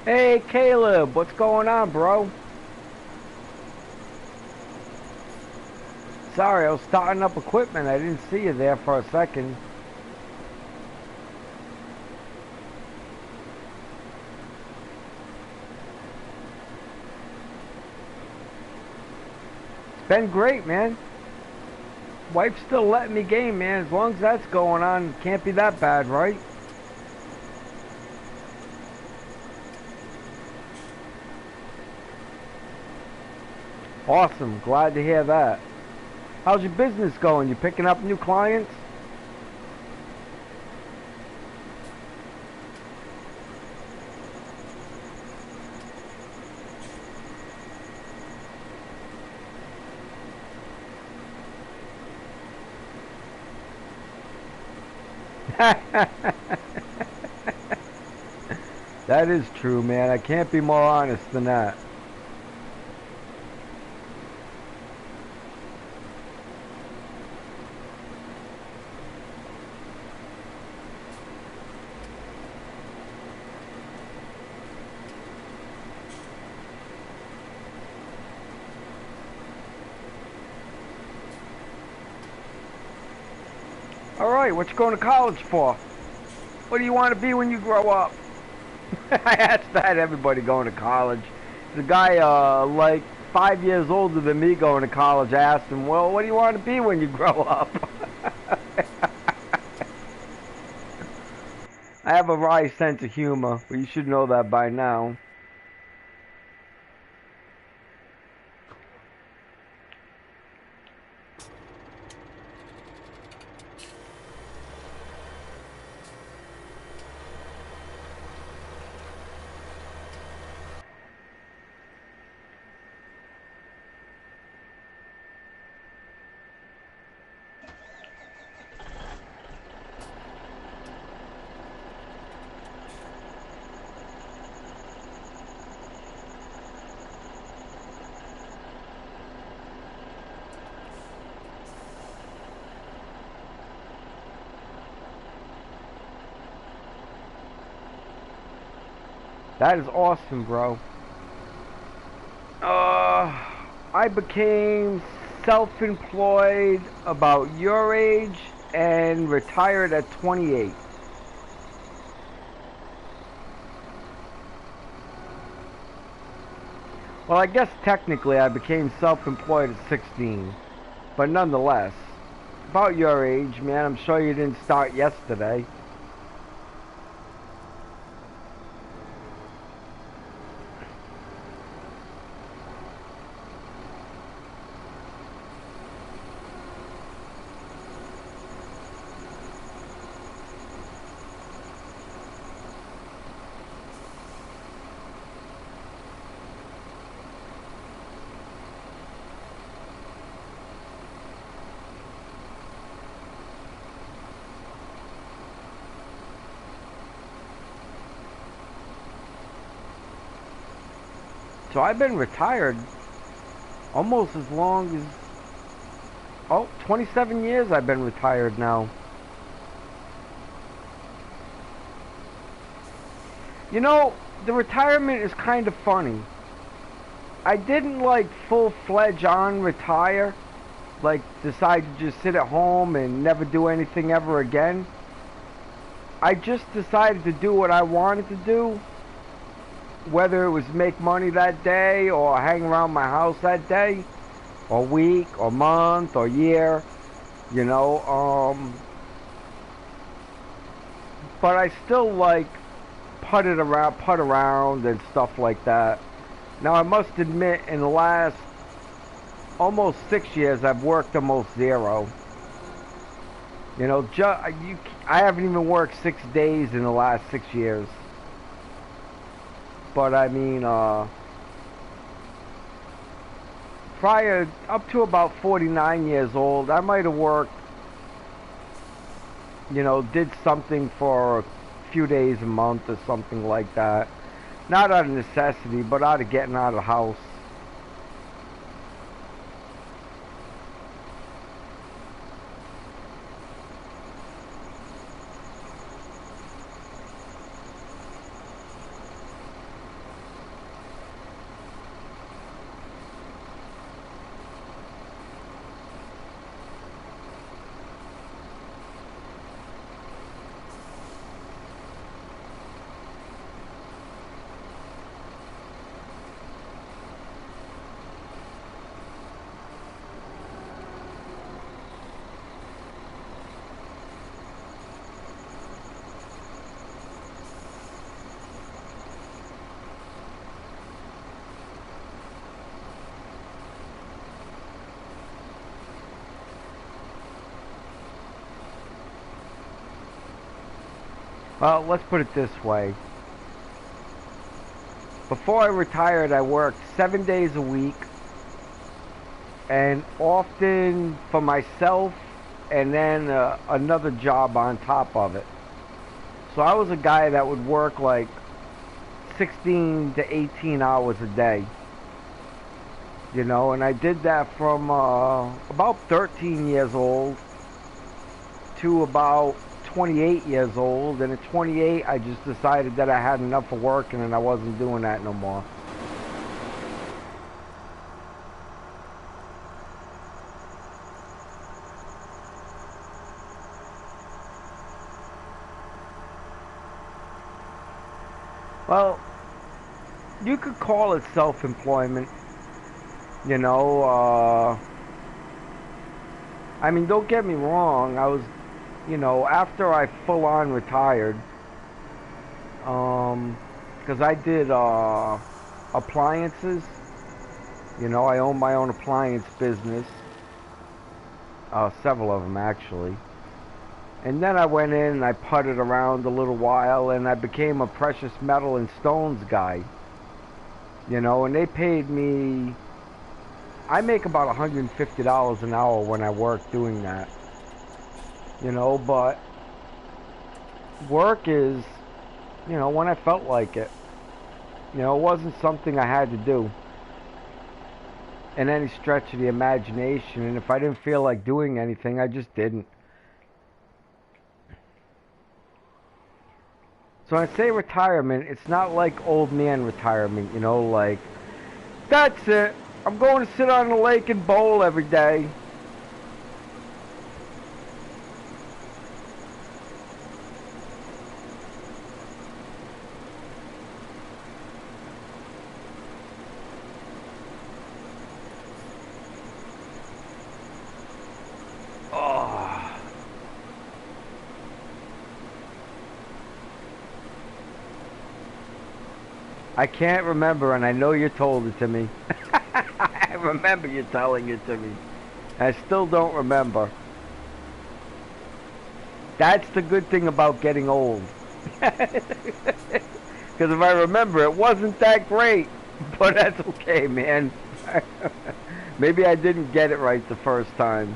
Hey Caleb, what's going on, bro? Sorry, I was starting up equipment. I didn't see you there for a second. It's been great, man. Wife's still letting me game, man. As long as that's going on, can't be that bad, right? Awesome. Glad to hear that. How's your business going? You picking up new clients? That is true, man. I can't be more honest than that. Alright, what you going to college for? What do you want to be when you grow up? I asked that everybody going to college. The guy, like 5 years older than me going to college, I asked him, well, what do you want to be when you grow up? I have a wry sense of humor, but you should know that by now. That is awesome, bro. I became self-employed about your age and retired at 28. Well, I guess technically I became self-employed at 16, but nonetheless, about your age, man. I'm sure you didn't start yesterday. So I've been retired almost as long as, 27 years I've been retired now. You know, the retirement is kind of funny. I didn't like full-fledged on retire, like decide to just sit at home and never do anything ever again. I just decided to do what I wanted to do, whether it was make money that day or hang around my house that day or week or month or year, you know. But I still like putt around and stuff like that. Now I must admit, in the last almost 6 years, I've worked almost zero. You know, I haven't even worked 6 days in the last 6 years. But I mean, prior, up to about 49 years old, I might have worked, you know, did something for a few days a month or something like that. Not out of necessity, but out of getting out of the house. Well, let's put it this way. Before I retired, I worked 7 days a week, and often for myself, and then another job on top of it. So I was a guy that would work like 16 to 18 hours a day. You know, and I did that from about 13 years old to about 28 years old. And at 28, I just decided that I had enough of working and I wasn't doing that no more. Well, you could call it self-employment. You know, I mean, don't get me wrong. I was, you know, after I full-on retired, because I did appliances. You know, I own my own appliance business, several of them actually. And then I went in and I putted around a little while, and I became a precious metal and stones guy. You know, and they paid me. I make about $150 an hour when I work doing that. You know, but work is, you know, when I felt like it. You know, it wasn't something I had to do in any stretch of the imagination. And if I didn't feel like doing anything, I just didn't. So when I say retirement, it's not like old man retirement, you know, like, that's it. I'm going to sit on the lake and bowl every day. Oh. I can't remember, and I know you told it to me. I remember you telling it to me. I still don't remember. That's the good thing about getting old. Because if I remember, it wasn't that great. But that's okay, man. Maybe I didn't get it right the first time.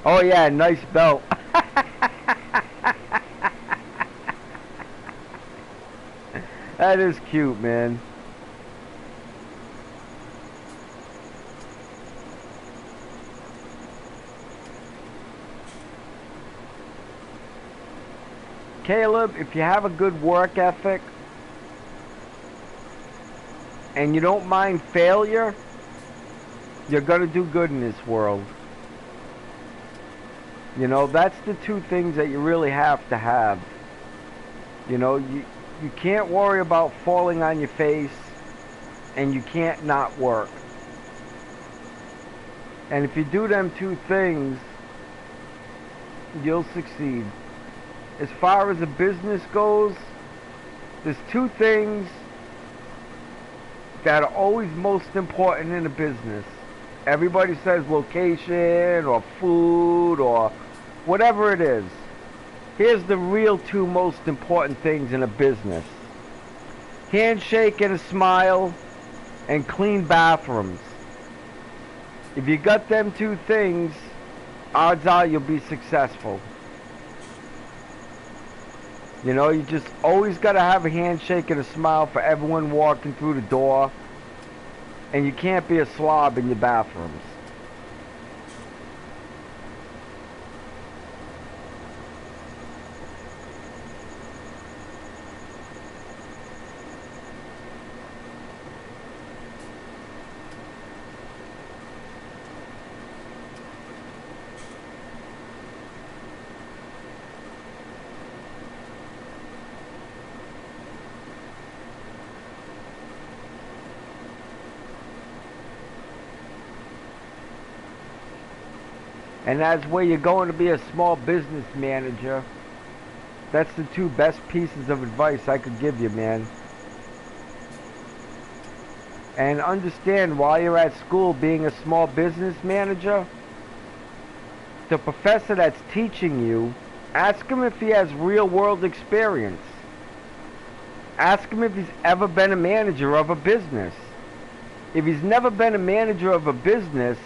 Oh yeah, nice belt. That is cute, man. Caleb, if you have a good work ethic and you don't mind failure, you're gonna do good in this world. You know, that's the two things that you really have to have. You know, you can't worry about falling on your face, and you can't not work. And if you do them two things, you'll succeed. As far as a business goes, there's two things that are always most important in a business. Everybody says location or food or whatever it is. Here's the real two most important things in a business. Handshake and a smile, and clean bathrooms. If you got them two things, odds are you'll be successful. You know, you just always got to have a handshake and a smile for everyone walking through the door. And you can't be a slob in your bathrooms. And that's where you're going to be a small business manager. That's the two best pieces of advice I could give you, man. And understand, while you're at school being a small business manager, the professor that's teaching you, ask him if he has real world experience. Ask him if he's ever been a manager of a business. If he's never been a manager of a business,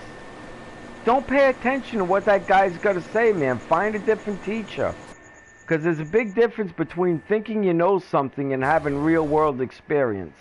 don't pay attention to what that guy's got to say, man. Find a different teacher. Because there's a big difference between thinking you know something and having real world experience.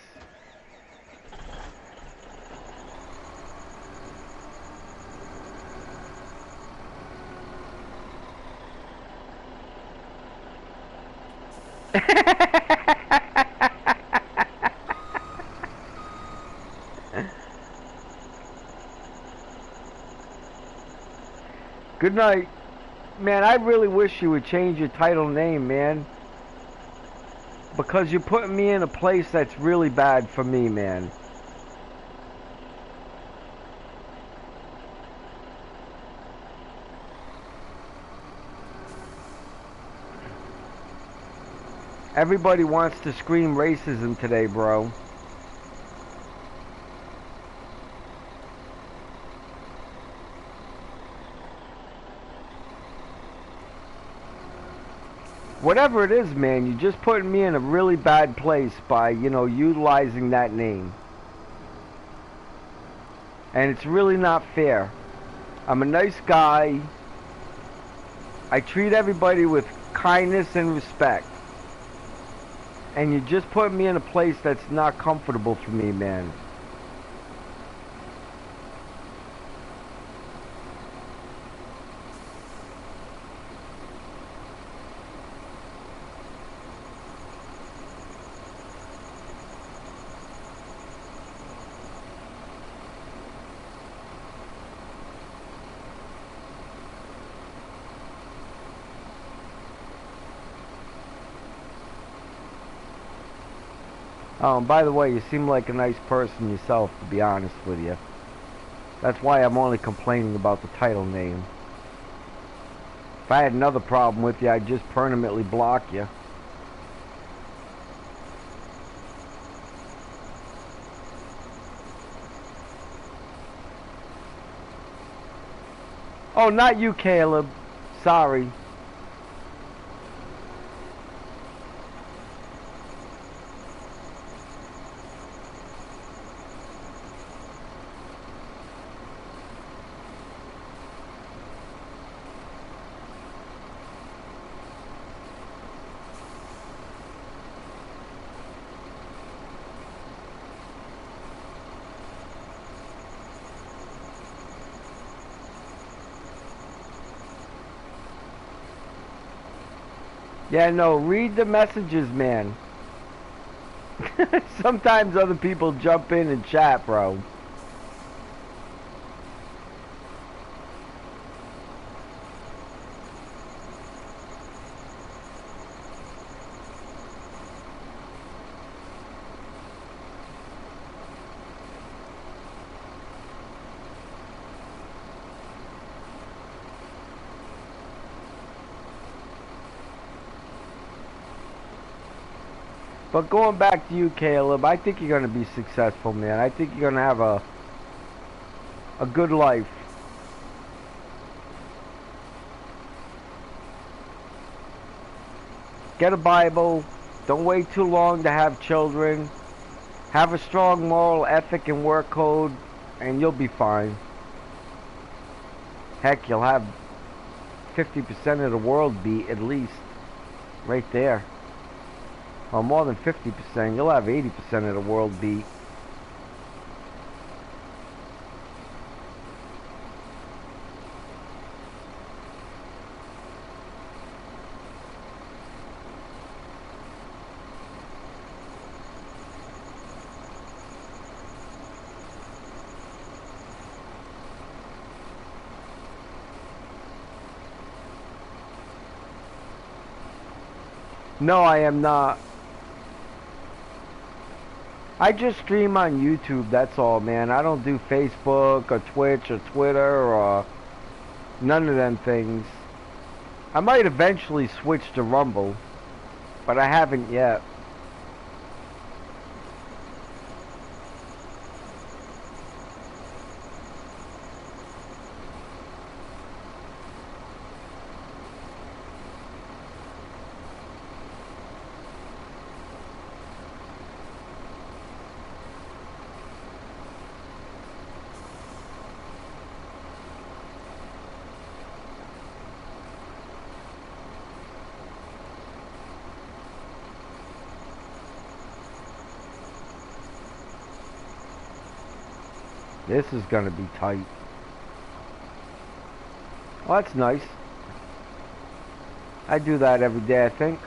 Good night. Man, I really wish you would change your title name, man. Because you're putting me in a place that's really bad for me, man. Everybody wants to scream racism today, bro. Whatever it is, man, you're just putting me in a really bad place by, you know, utilizing that name. And it's really not fair. I'm a nice guy. I treat everybody with kindness and respect. And you just put me in a place that's not comfortable for me, man. Oh, and by the way, you seem like a nice person yourself, to be honest with you. That's why I'm only complaining about the title name. If I had another problem with you, I'd just permanently block you. Oh, not you, Caleb. Sorry. Yeah, no, read the messages, man. Sometimes other people jump in and chat, bro. But going back to you, Caleb, I think you're going to be successful, man. I think you're going to have a good life. Get a Bible. Don't wait too long to have children. Have a strong moral ethic and work code, and you'll be fine. Heck, you'll have 50% of the world beat at least. Right there. Well, more than 50%. You'll have 80% of the world beat. No, I am not. I just stream on YouTube, that's all, man. I don't do Facebook or Twitch or Twitter or none of them things. I might eventually switch to Rumble. but I haven't yet. This is gonna be tight. Well, that's nice. I do that every day, I think.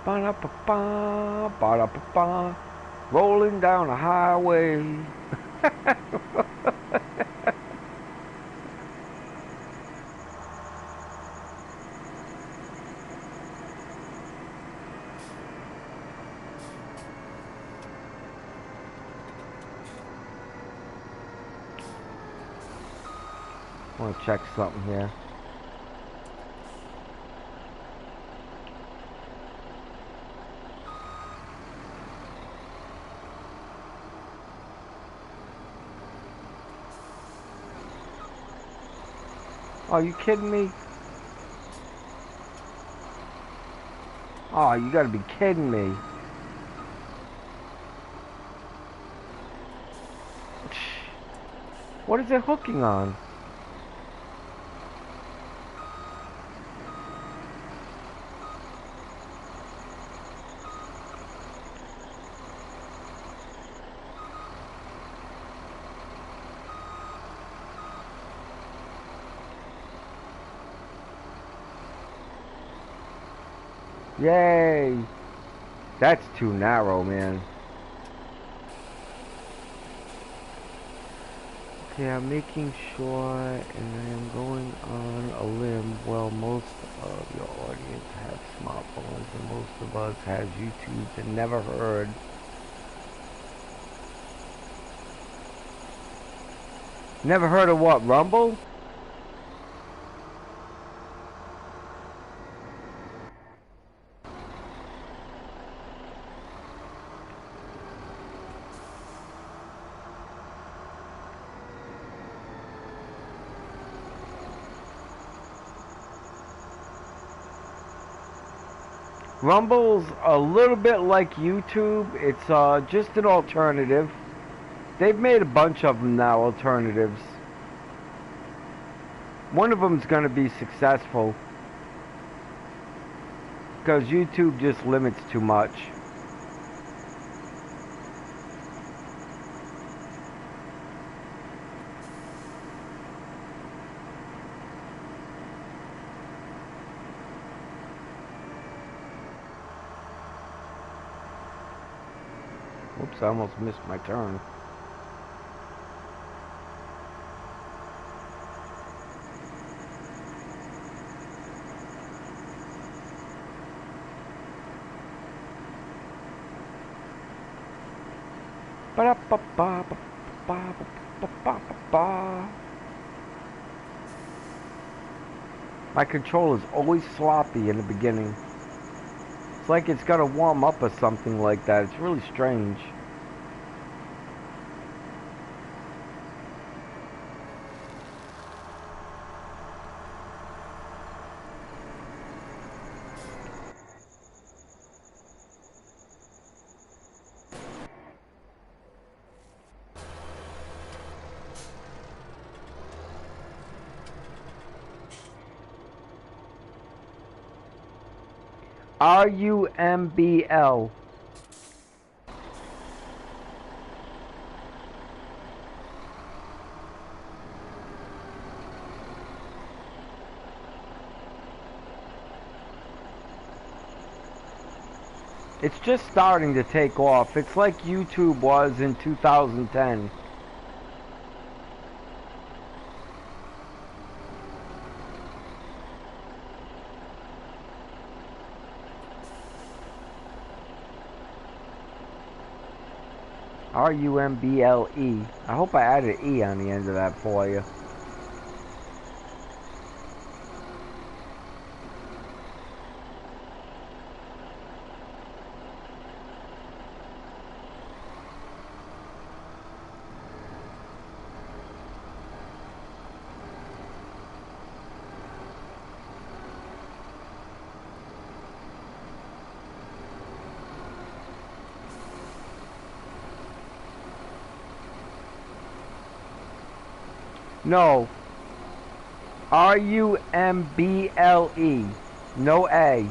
Ba-da-ba-ba, ba-da-ba-ba, rolling down a highway. I want to check something here. Oh, you kidding me? Oh, you gotta be kidding me. What is it hooking on? Yay! That's too narrow, man. Okay, I'm making sure, and I am going on a limb. Well, most of your audience have smartphones, and most of us have YouTubes and never heard. Never heard of what, Rumble? Rumble's a little bit like YouTube. It's just an alternative. They've made a bunch of them now, alternatives. One of them's going to be successful because YouTube just limits too much. Oops, I almost missed my turn. My controller's always sloppy in the beginning. It's like it's got to warm up or something like that. It's really strange. RUMBL. It's just starting to take off. It's like YouTube was in 2010. R-U-M-B-L-E. I hope I added E on the end of that for you. No. R-U-M-B-L-E. No A.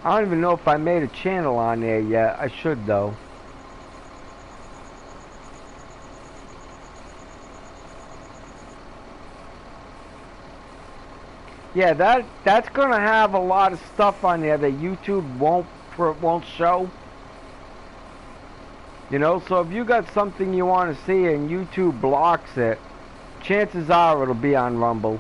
I don't even know if I made a channel on there yet. I should though. Yeah, that's gonna have a lot of stuff on there that YouTube won't show. You know, so if you got something you want to see and YouTube blocks it, chances are it'll be on Rumble.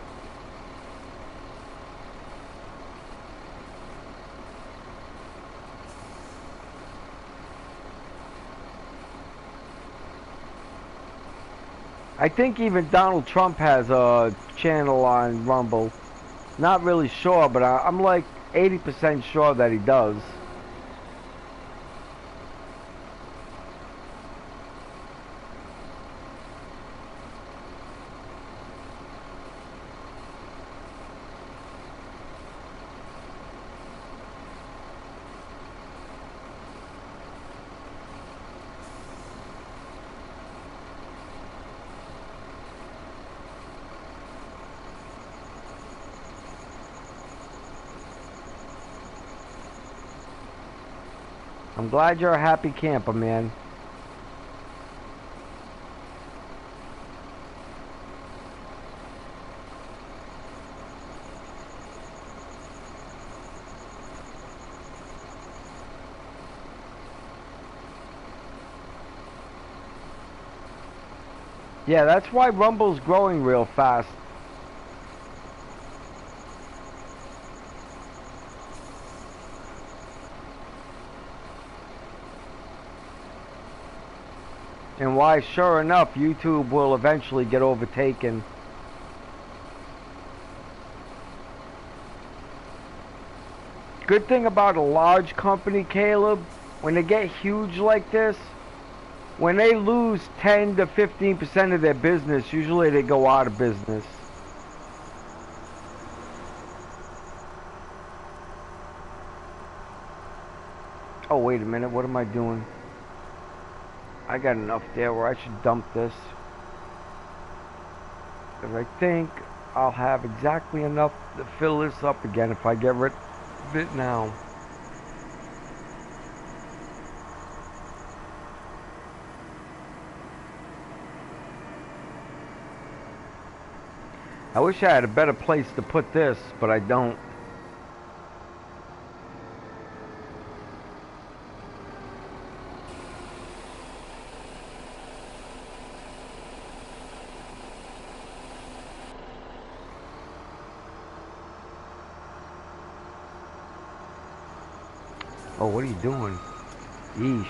I think even Donald Trump has a channel on Rumble. Not really sure, but I'm like 80% sure that he does. I'm glad you're a happy camper, man. Yeah, that's why Rumble's growing real fast. And why, sure enough, YouTube will eventually get overtaken. Good thing about a large company, Caleb, when they get huge like this, when they lose 10 to 15% of their business, usually they go out of business. Oh, wait a minute, what am I doing? I got enough there where I should dump this. Because I think I'll have exactly enough to fill this up again if I get rid of it now. I wish I had a better place to put this, but I don't. Oh, what are you doing? Yeesh.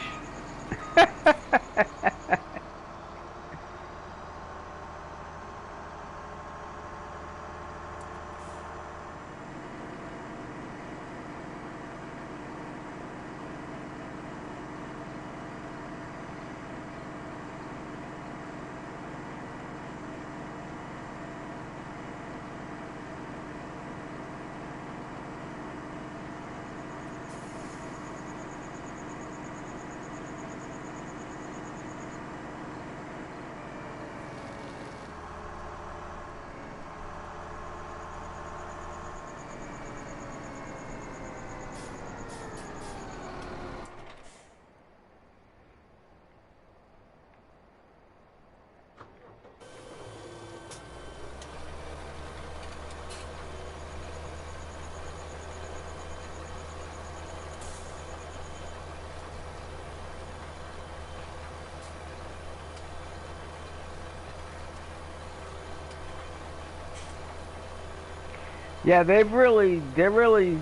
Yeah, they're really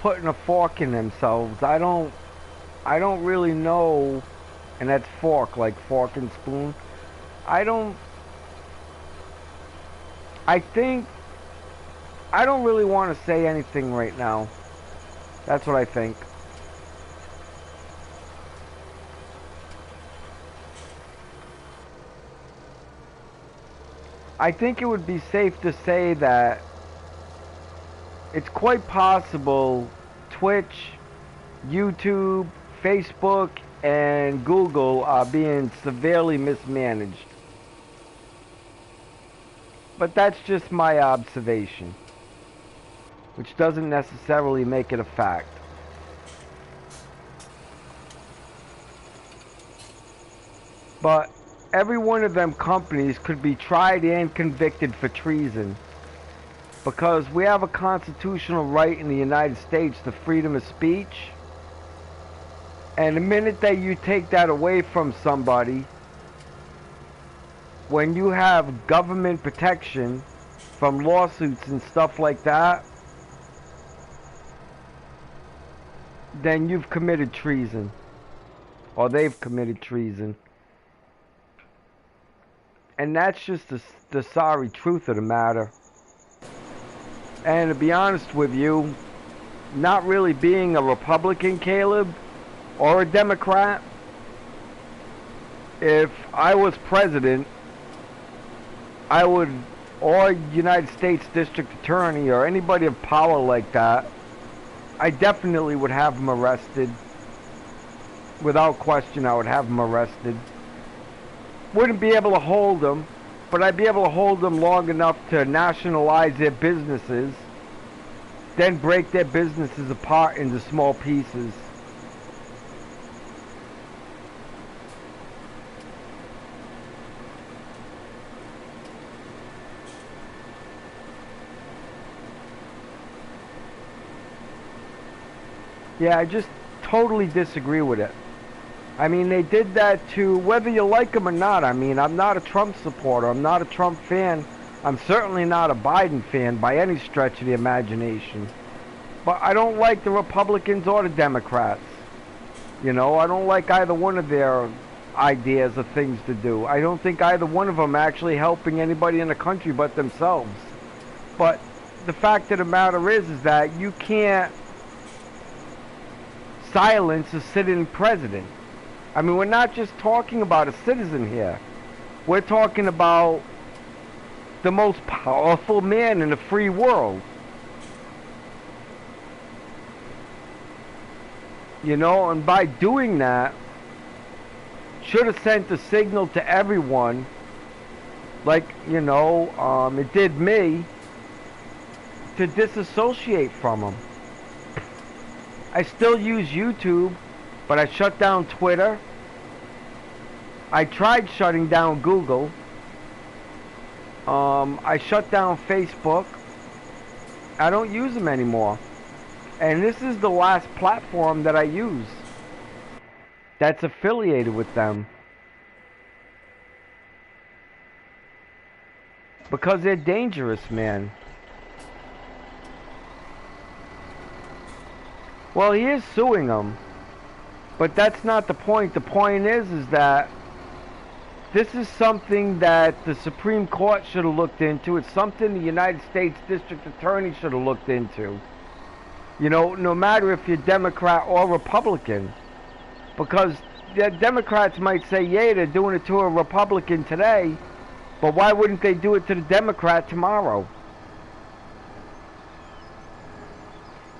putting a fork in themselves. I don't really know, and that's fork, like fork and spoon. I don't, I think, I don't really want to say anything right now. That's what I think. I think it would be safe to say that it's quite possible Twitch, YouTube, Facebook, and Google are being severely mismanaged. But that's just my observation, which doesn't necessarily make it a fact. But every one of them companies could be tried and convicted for treason, because we have a constitutional right in the United States to freedom of speech. And the minute that you take that away from somebody, when you have government protection from lawsuits and stuff like that, then you've committed treason. Or they've committed treason. And that's just the sorry truth of the matter. And to be honest with you, not really being a Republican, Caleb, or a Democrat, if I was president, I would, or United States District Attorney, or anybody of power like that, I definitely would have them arrested. Without question, I would have them arrested. Wouldn't be able to hold them, but I'd be able to hold them long enough to nationalize their businesses, then break their businesses apart into small pieces. Yeah, I just totally disagree with it. I mean, they did that to, whether you like him or not. I mean, I'm not a Trump supporter. I'm not a Trump fan. I'm certainly not a Biden fan by any stretch of the imagination. But I don't like the Republicans or the Democrats. You know, I don't like either one of their ideas of things to do. I don't think either one of them actually helping anybody in the country but themselves. But the fact of the matter is that you can't silence a sitting president. I mean, we're not just talking about a citizen here. We're talking about the most powerful man in the free world. You know, and by doing that, should have sent a signal to everyone, like, you know, it did me, to disassociate from him. I still use YouTube, but I shut down Twitter. I tried shutting down Google. I shut down Facebook. I don't use them anymore. And this is the last platform that I use that's affiliated with them. Because they're dangerous, man. Well, he is suing them. But that's not the point. The point is that this is something that the Supreme Court should have looked into. It's something the United States District Attorney should have looked into. You know, no matter if you're Democrat or Republican. Because the Democrats might say, yeah, they're doing it to a Republican today, but why wouldn't they do it to the Democrat tomorrow?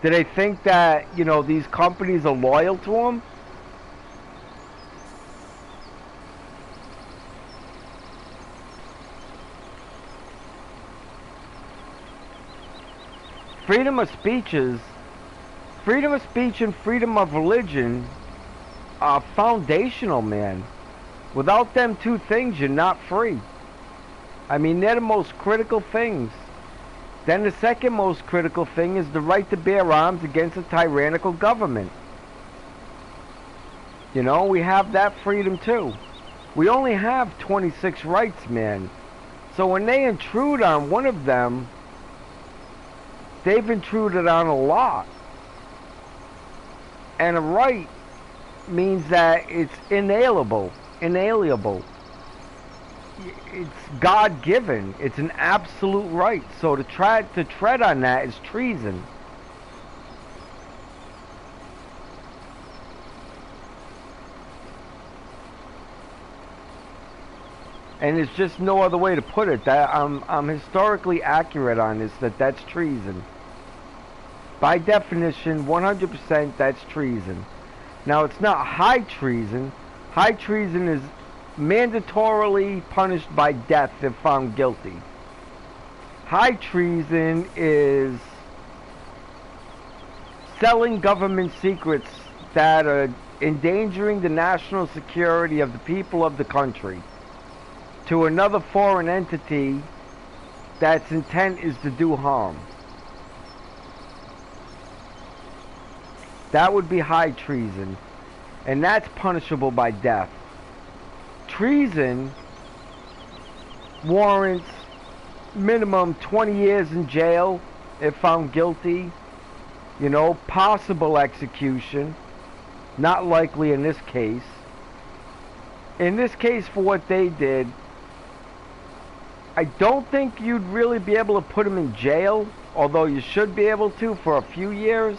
Do they think that, you know, these companies are loyal to them? Freedom of speech and freedom of religion are foundational, man. Without them two things, you're not free. I mean, they're the most critical things. Then the second most critical thing is the right to bear arms against a tyrannical government. You know, we have that freedom too. We only have 26 rights, man. So when they intrude on one of them, they've intruded on a lot. And a right means that it's inalienable. It's God-given. It's an absolute right. So to try to tread on that is treason. And there's just no other way to put it. That I'm historically accurate on this. That's treason. By definition, 100% that's treason. Now it's not high treason. High treason is mandatorily punished by death if found guilty. High treason is selling government secrets that are endangering the national security of the people of the country to another foreign entity that's intent is to do harm. That would be high treason, and that's punishable by death. Treason warrants minimum 20 years in jail if found guilty. You know, possible execution. Not likely in this case. In this case, for what they did, I don't think you'd really be able to put them in jail, although you should be able to for a few years.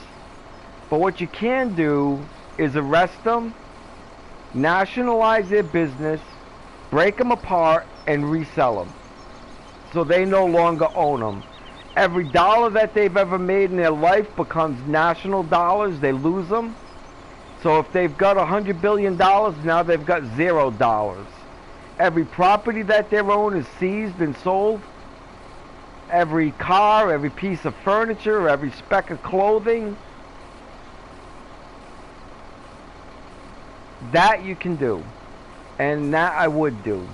But what you can do is arrest them, nationalize their business, break them apart, and resell them. So they no longer own them. Every dollar that they've ever made in their life becomes national dollars. They lose them. So if they've got $100 billion, now they've got $0. Every property that they own is seized and sold. Every car, every piece of furniture, every speck of clothing. That you can do. And that I would do.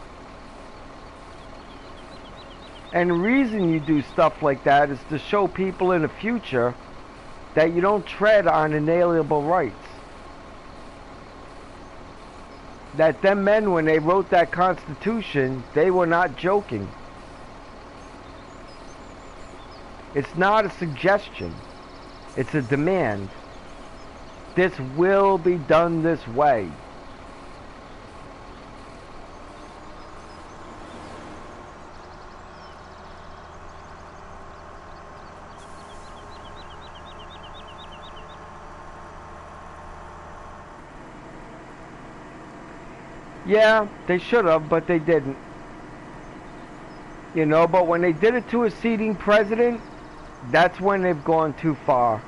And the reason you do stuff like that is to show people in the future that you don't tread on inalienable rights. That them men, when they wrote that Constitution, they were not joking. It's not a suggestion. It's a demand. This will be done this way. Yeah, they should have, but they didn't. You know, but when they did it to a sitting president, that's when they've gone too far.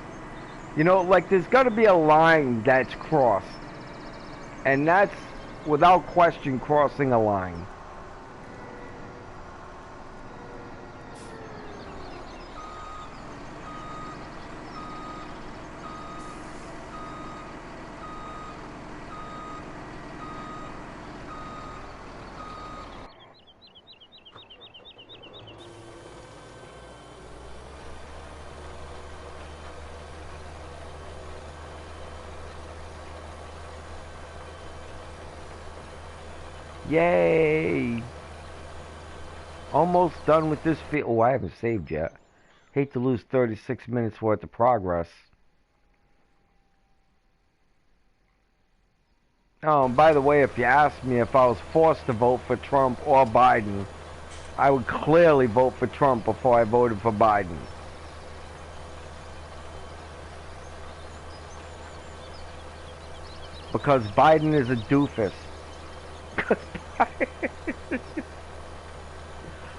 You know, like there's got to be a line that's crossed. And that's, without question, crossing a line. Yay! Almost done with this field. Oh, I haven't saved yet. Hate to lose 36 minutes worth of progress. Oh, and by the way, if you asked me if I was forced to vote for Trump or Biden, I would clearly vote for Trump before I voted for Biden. Because Biden is a doofus.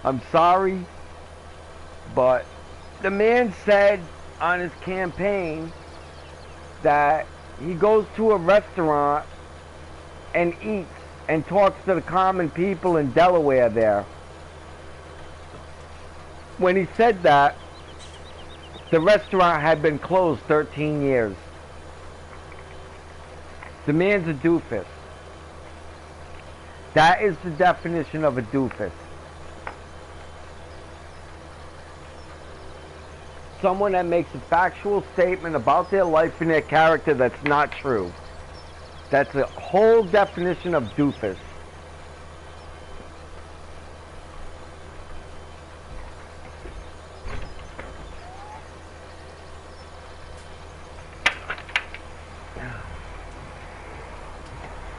I'm sorry, but the man said on his campaign that he goes to a restaurant and eats and talks to the common people in Delaware there. When he said that, the restaurant had been closed 13 years. The man's a doofus. That is the definition of a doofus. Someone that makes a factual statement about their life and their character that's not true. That's the whole definition of doofus.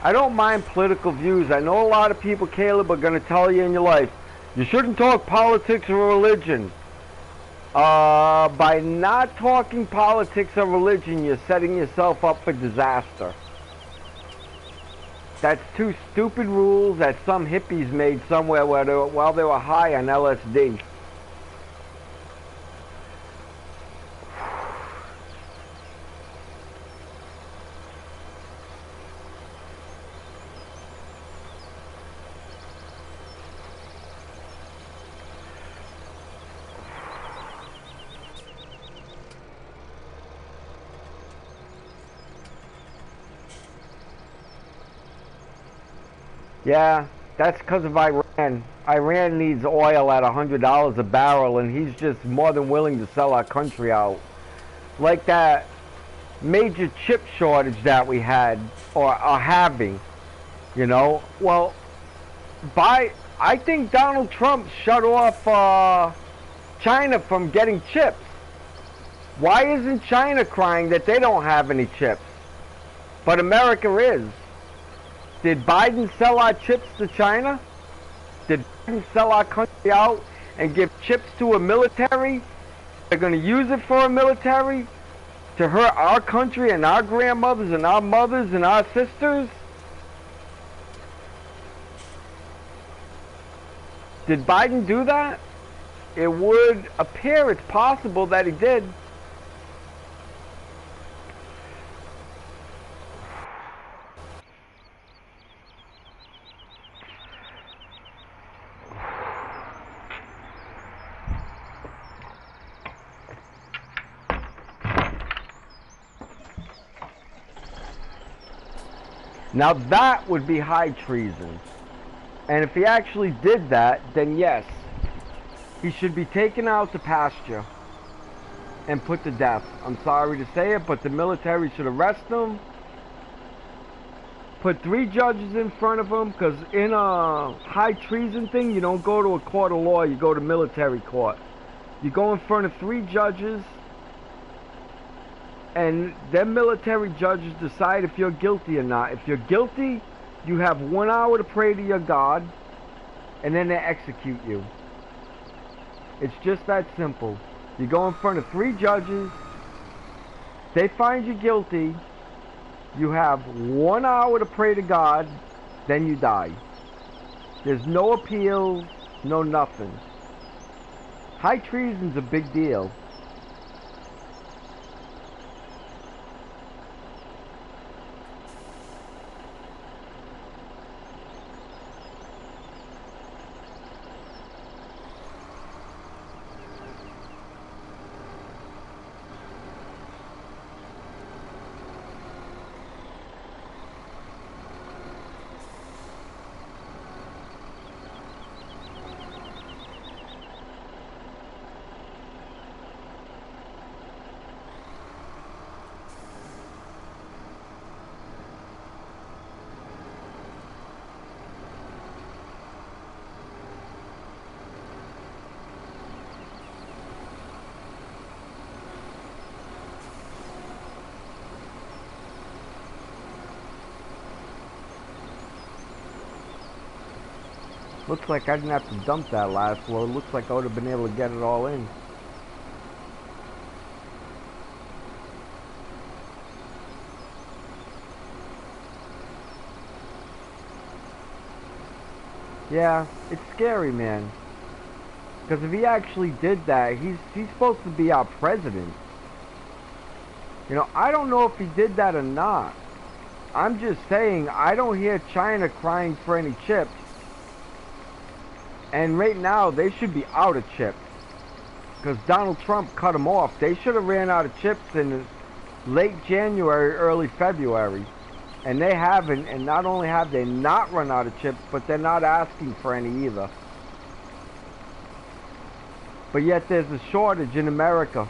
I don't mind political views. I know a lot of people, Caleb, are going to tell you in your life, you shouldn't talk politics or religion. By not talking politics or religion, you're setting yourself up for disaster. That's two stupid rules that some hippies made somewhere while they were high on LSD. Yeah, that's because of Iran. Iran needs oil at $100 a barrel, and he's just more than willing to sell our country out. Like that major chip shortage that we had, or are having, you know. Well, I think Donald Trump shut off China from getting chips. Why isn't China crying that they don't have any chips? But America is. Did Biden sell our chips to China? Did Biden sell our country out and give chips to a military? They're going to use it for a military to hurt our country and our grandmothers and our mothers and our sisters? Did Biden do that? It would appear it's possible that he did. Now that would be high treason. And if he actually did that, then yes, he should be taken out to pasture and put to death. I'm sorry to say it, but the military should arrest him, put 3 judges in front of him, because in a high treason thing, you don't go to a court of law, you go to military court. You go in front of 3 judges, and them military judges decide if you're guilty or not. If you're guilty, you have 1 hour to pray to your God, and then they execute you. It's just that simple. You go in front of 3 judges, they find you guilty, you have 1 hour to pray to God, then you die. There's no appeals, no nothing. High treason's a big deal. Looks like I didn't have to dump that last load. Looks like I would have been able to get it all in. Yeah, it's scary, man. Because if he actually did that, he's supposed to be our president. You know, I don't know if he did that or not. I'm just saying, I don't hear China crying for any chips. And right now, they should be out of chips. Because Donald Trump cut them off. They should have ran out of chips in late January, early February. And they haven't. And not only have they not run out of chips, but they're not asking for any either. But yet there's a shortage in America.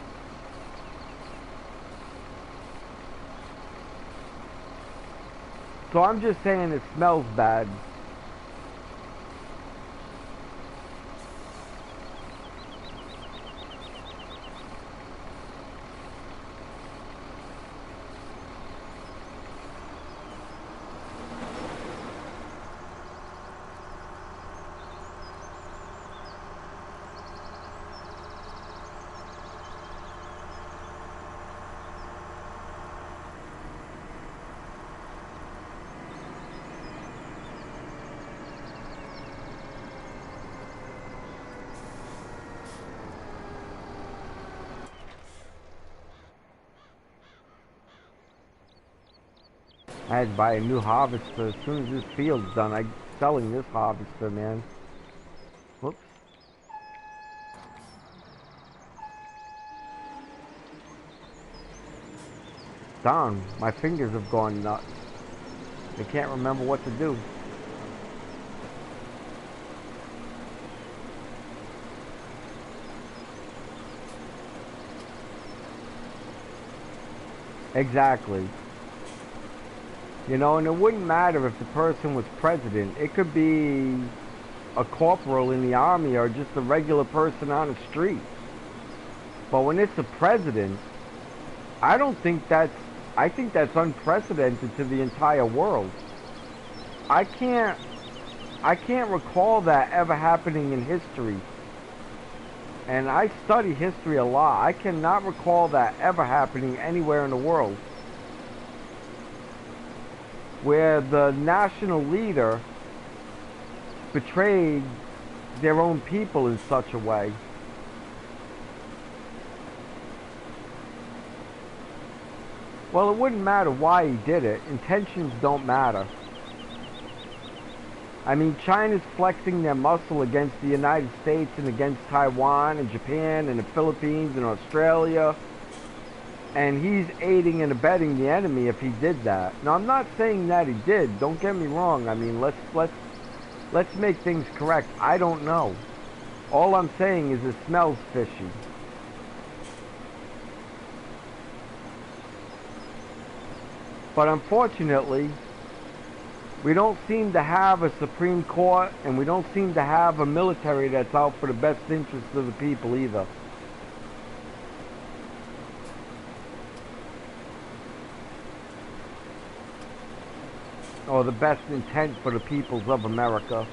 So I'm just saying it smells bad. I had to buy a new harvester. As soon as this field's done, I'm selling this harvester, man. Whoops. Darn, my fingers have gone nuts. I can't remember what to do. Exactly. You know, and it wouldn't matter if the person was president. It could be a corporal in the army or just a regular person on the street. But when it's a president, I think that's unprecedented to the entire world. I can't recall that ever happening in history. And I study history a lot. I cannot recall that ever happening anywhere in the world, where the national leader betrayed their own people in such a way. Well, it wouldn't matter why he did it. Intentions don't matter. I mean, China's flexing their muscle against the United States and against Taiwan and Japan and the Philippines and Australia. And he's aiding and abetting the enemy if he did that. Now, I'm not saying that he did. Don't get me wrong. I mean, let's make things correct. I don't know. All I'm saying is it smells fishy. But unfortunately, we don't seem to have a Supreme Court, and we don't seem to have a military that's out for the best interests of the people either. Or the best intent for the peoples of America.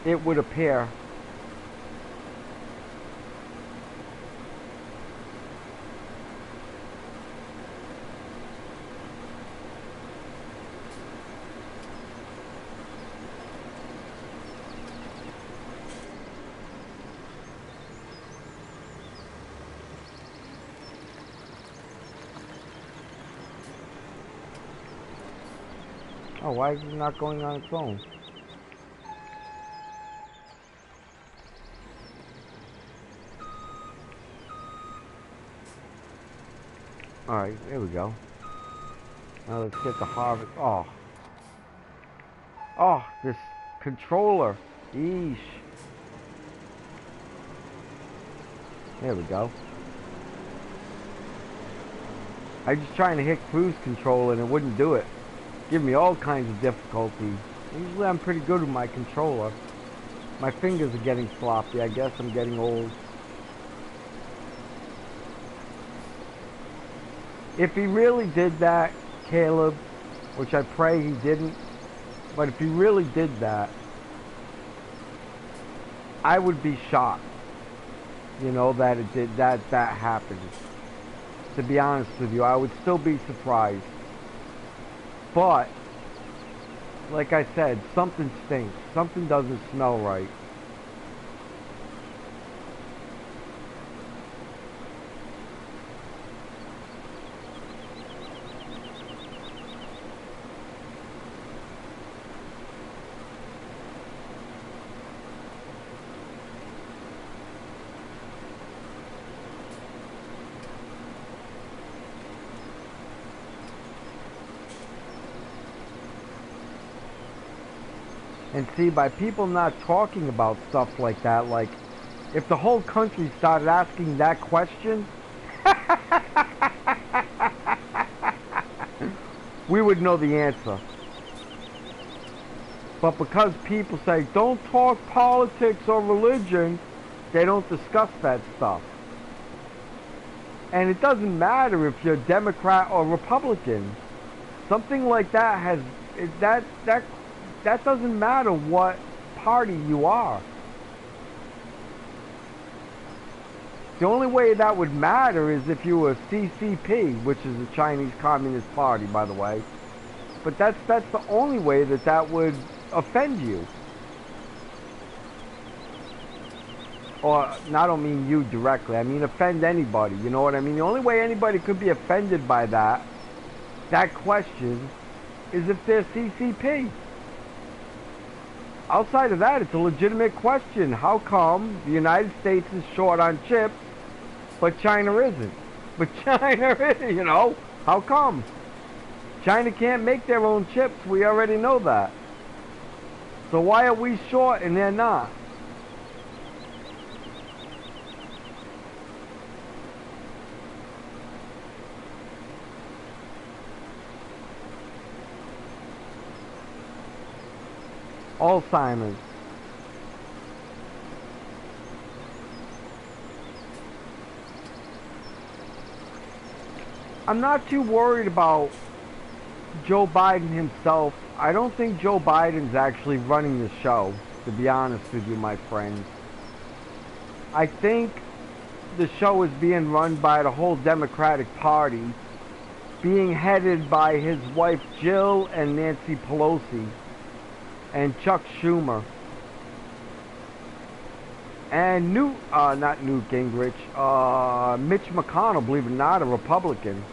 It would appear. Oh, why is it not going on its own? Alright, there we go. Now let's get the harvest. Oh. Oh, this controller. Yeesh. There we go. I was just trying to hit cruise control and it wouldn't do it. Give me all kinds of difficulty. Usually I'm pretty good with my controller. My fingers are getting sloppy. I guess I'm getting old. If he really did that, Caleb, which I pray he didn't, but if he really did that, I would be shocked, you know, that it did, that happened. To be honest with you, I would still be surprised. But, like I said, something stinks. Something doesn't smell right. And see, by people not talking about stuff like that, like, if the whole country started asking that question, we would know the answer. But because people say, don't talk politics or religion, they don't discuss that stuff. And it doesn't matter if you're Democrat or Republican. Something like that has, that doesn't matter what party you are. The only way that would matter is if you were CCP, which is the Chinese Communist Party, by the way. But that's the only way that would offend you. or I don't mean you directly, I mean offend anybody, you know what I mean? The only way anybody could be offended by that question, is if they're CCP. Outside of that, it's a legitimate question. How come the United States is short on chips, but China isn't? But China is, you know, how come? China can't make their own chips, we already know that. So why are we short and they're not? Alzheimer's. I'm not too worried about Joe Biden himself. I don't think Joe Biden's actually running the show, to be honest with you, my friend. I think the show is being run by the whole Democratic Party, being headed by his wife Jill and Nancy Pelosi and Chuck Schumer and not Newt Gingrich, Mitch McConnell, believe it or not, a Republican,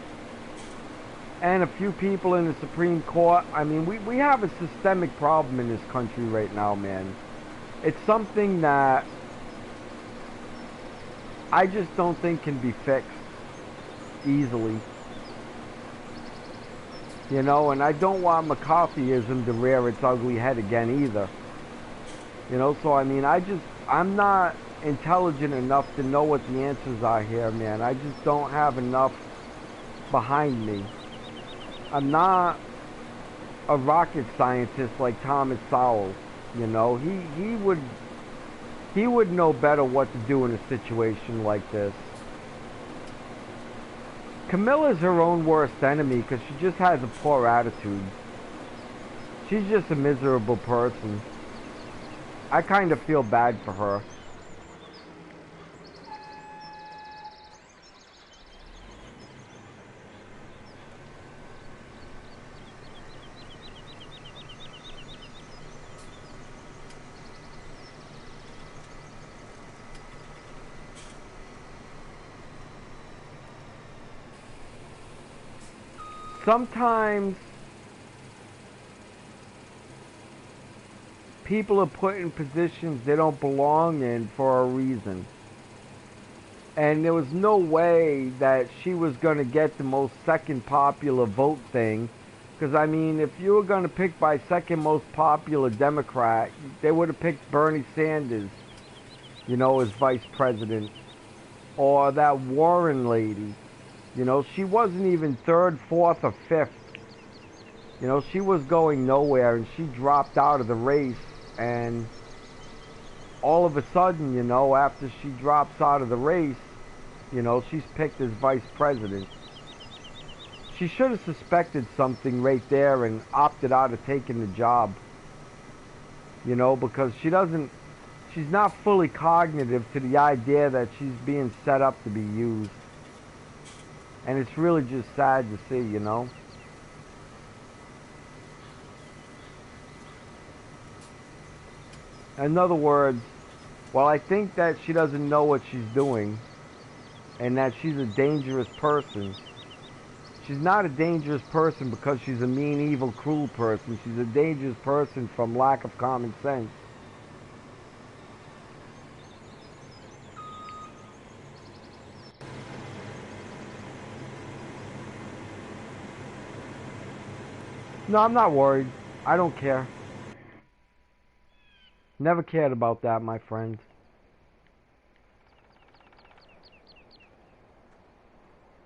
and a few people in the Supreme Court. I mean, we have a systemic problem in this country right now, man. It's something that I just don't think can be fixed easily. You know, and I don't want McCarthyism to rear its ugly head again either. You know, so I mean, I'm not intelligent enough to know what the answers are here, man. I just don't have enough behind me. I'm not a rocket scientist like Thomas Sowell. You know, he would know better what to do in a situation like this. Camilla's her own worst enemy because she just has a poor attitude. She's just a miserable person. I kind of feel bad for her. Sometimes people are put in positions they don't belong in for a reason. And there was no way that she was going to get the most second popular vote thing. Because, I mean, if you were going to pick by second most popular Democrat, they would have picked Bernie Sanders, you know, as vice president. Or that Warren lady. You know, she wasn't even third, fourth, or fifth. You know, she was going nowhere, and she dropped out of the race. And all of a sudden, you know, after she drops out of the race, you know, she's picked as vice president. She should have suspected something right there and opted out of taking the job. You know, because she's not fully cognitive to the idea that she's being set up to be used. And it's really just sad to see, you know. In other words, while I think that she doesn't know what she's doing and that she's a dangerous person, she's not a dangerous person because she's a mean, evil, cruel person. She's a dangerous person from lack of common sense. No, I'm not worried. I don't care. Never cared about that, my friend.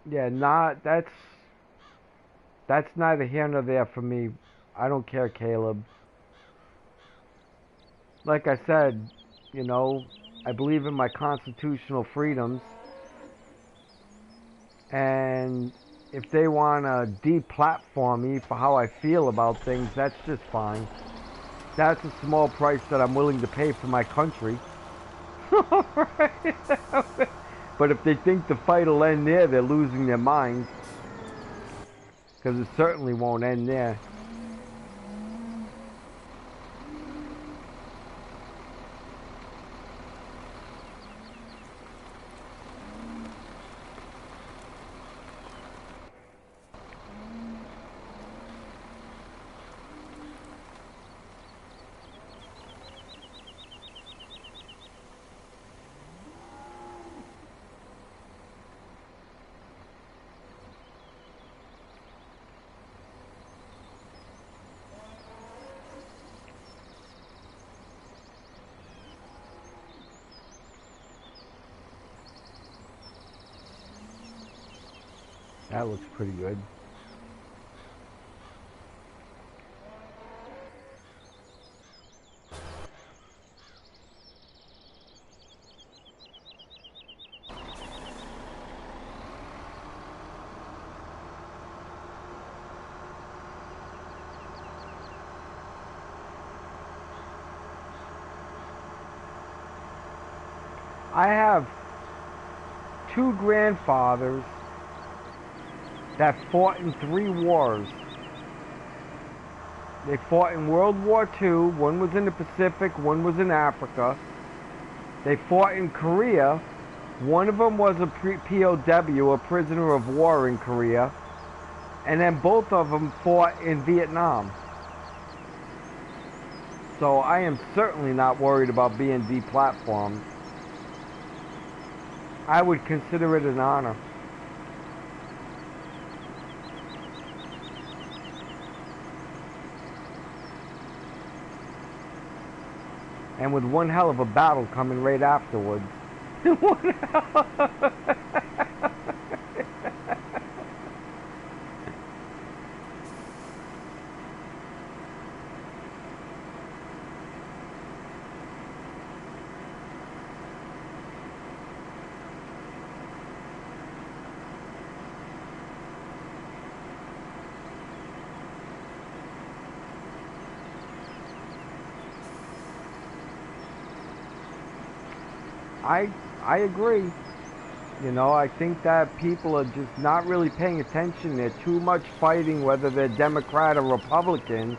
Yeah, that's neither here nor there for me. I don't care, Caleb. Like I said, you know, I believe in my constitutional freedoms. And if they want to deplatform me for how I feel about things, that's just fine. That's a small price that I'm willing to pay for my country. But if they think the fight will end there, they're losing their minds. Because it certainly won't end there. That looks pretty good. I have two grandfathers that fought in 3 wars. They fought in World War II. One was in the Pacific, one was in Africa. They fought in Korea. One of them was a POW, a prisoner of war in Korea. And then both of them fought in Vietnam. So I am certainly not worried about being deplatformed. I would consider it an honor. And with one hell of a battle coming right afterwards. I agree. You know, I think that people are just not really paying attention. They're too much fighting whether they're Democrat or Republican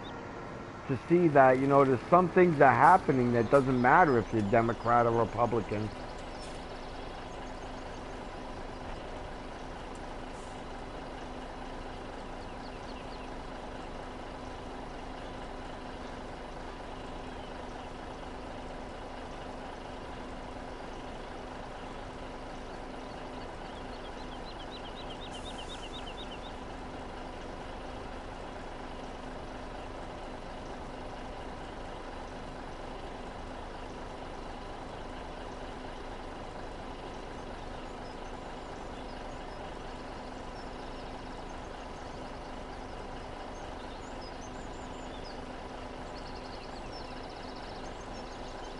to see that, you know, there's some things that are happening that doesn't matter if you're Democrat or Republican.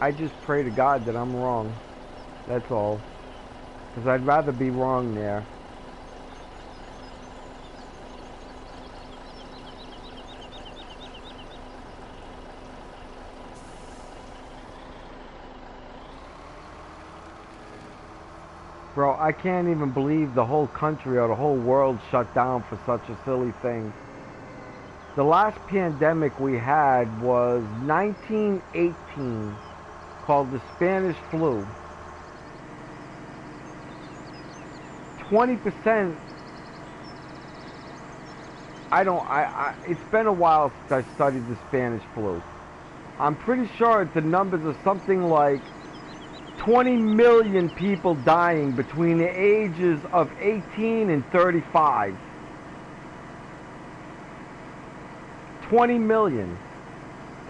I just pray to God that I'm wrong. That's all. Because I'd rather be wrong there. Bro, I can't even believe the whole country or the whole world shut down for such a silly thing. The last pandemic we had was 1918, called the Spanish flu. 20%, it's been a while since I studied the Spanish flu. I'm pretty sure the numbers are something like 20 million people dying between the ages of 18 and 35. 20 million.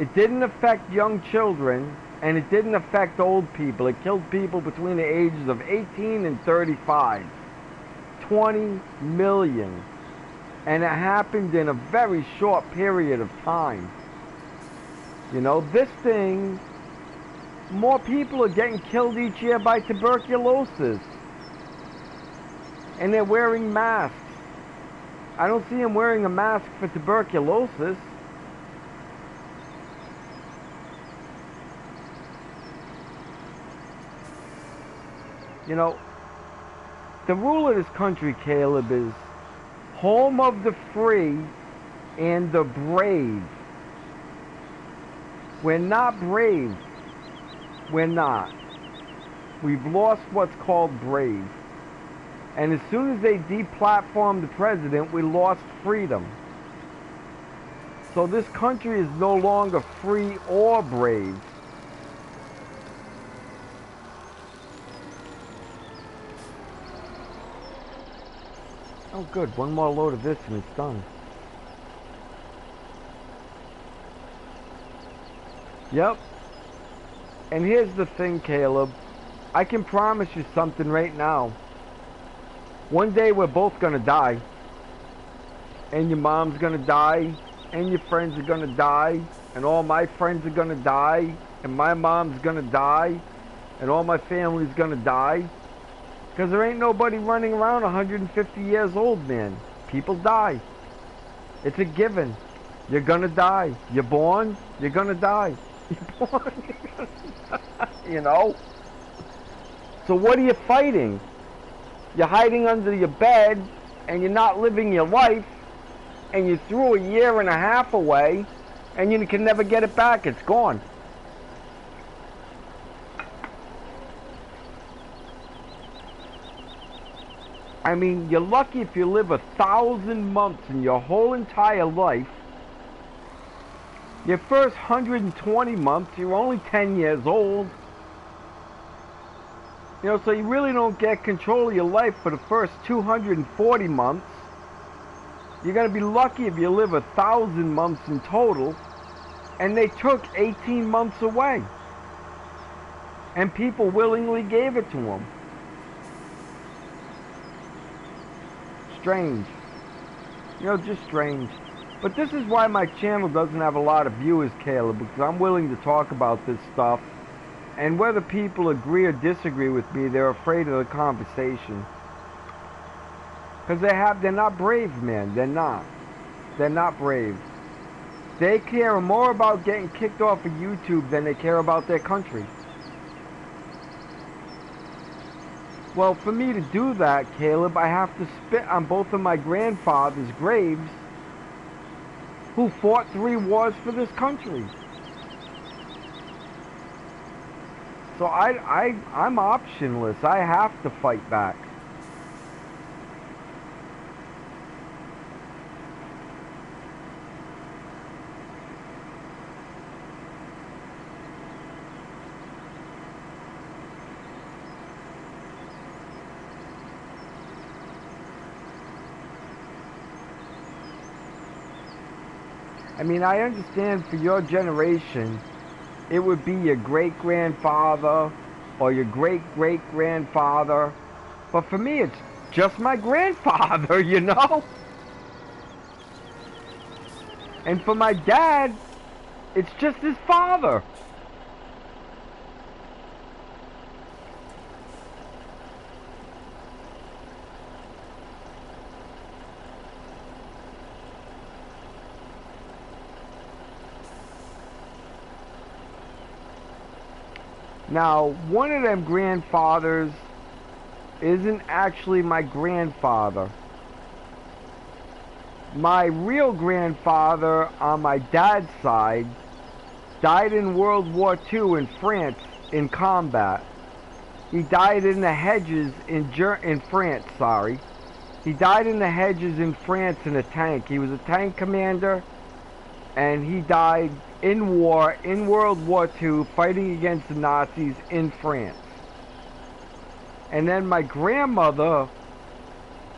It didn't affect young children, and it didn't affect old people. It killed people between the ages of 18 and 35. 20 million. And it happened in a very short period of time. You know, this thing, more people are getting killed each year by tuberculosis. And they're wearing masks. I don't see them wearing a mask for tuberculosis. You know, the rule of this country, Caleb, is home of the free and the brave. We're not brave. We're not. We've lost what's called brave. And as soon as they deplatformed the president, we lost freedom. So this country is no longer free or brave. Oh good, one more load of this and it's done. Yep. And here's the thing, Caleb. I can promise you something right now. One day we're both gonna die. and your mom's gonna die, and your friends are gonna die, and all my friends are gonna die, and my mom's gonna die, and all my family's gonna die. Because there ain't nobody running around 150 years old, man. People die. It's a given. You're gonna die. You're born, you're gonna die. You're born, you're gonna die. You know? So what are you fighting? You're hiding under your bed, and you're not living your life, and you threw a year and a half away, and you can never get it back. It's gone. I mean, you're lucky if you live 1,000 months in your whole entire life. Your first 120 months, you're only 10 years old. You know, so you really don't get control of your life for the first 240 months. You're going to be lucky if you live 1,000 months in total. And they took 18 months away. And people willingly gave it to them. Strange. You know, just strange. But this is why my channel doesn't have a lot of viewers, Caleb, because I'm willing to talk about this stuff. And whether people agree or disagree with me, they're afraid of the conversation. Because they're not brave, man. They're not. They're not brave. They care more about getting kicked off of YouTube than they care about their country. Well, for me to do that, Caleb, I have to spit on both of my grandfathers' graves who fought 3 wars for this country. So I'm optionless. I have to fight back. I mean, I understand for your generation, it would be your great-grandfather or your great-great-grandfather. But for me, it's just my grandfather, you know? And for my dad, it's just his father. Now, one of them grandfathers isn't actually my grandfather. My real grandfather on my dad's side died in World War II in France in combat. He died in the hedges in France, sorry. He died in the hedges in France in a tank. He was a tank commander, and he died in war, in World War II, fighting against the Nazis in France. And then my grandmother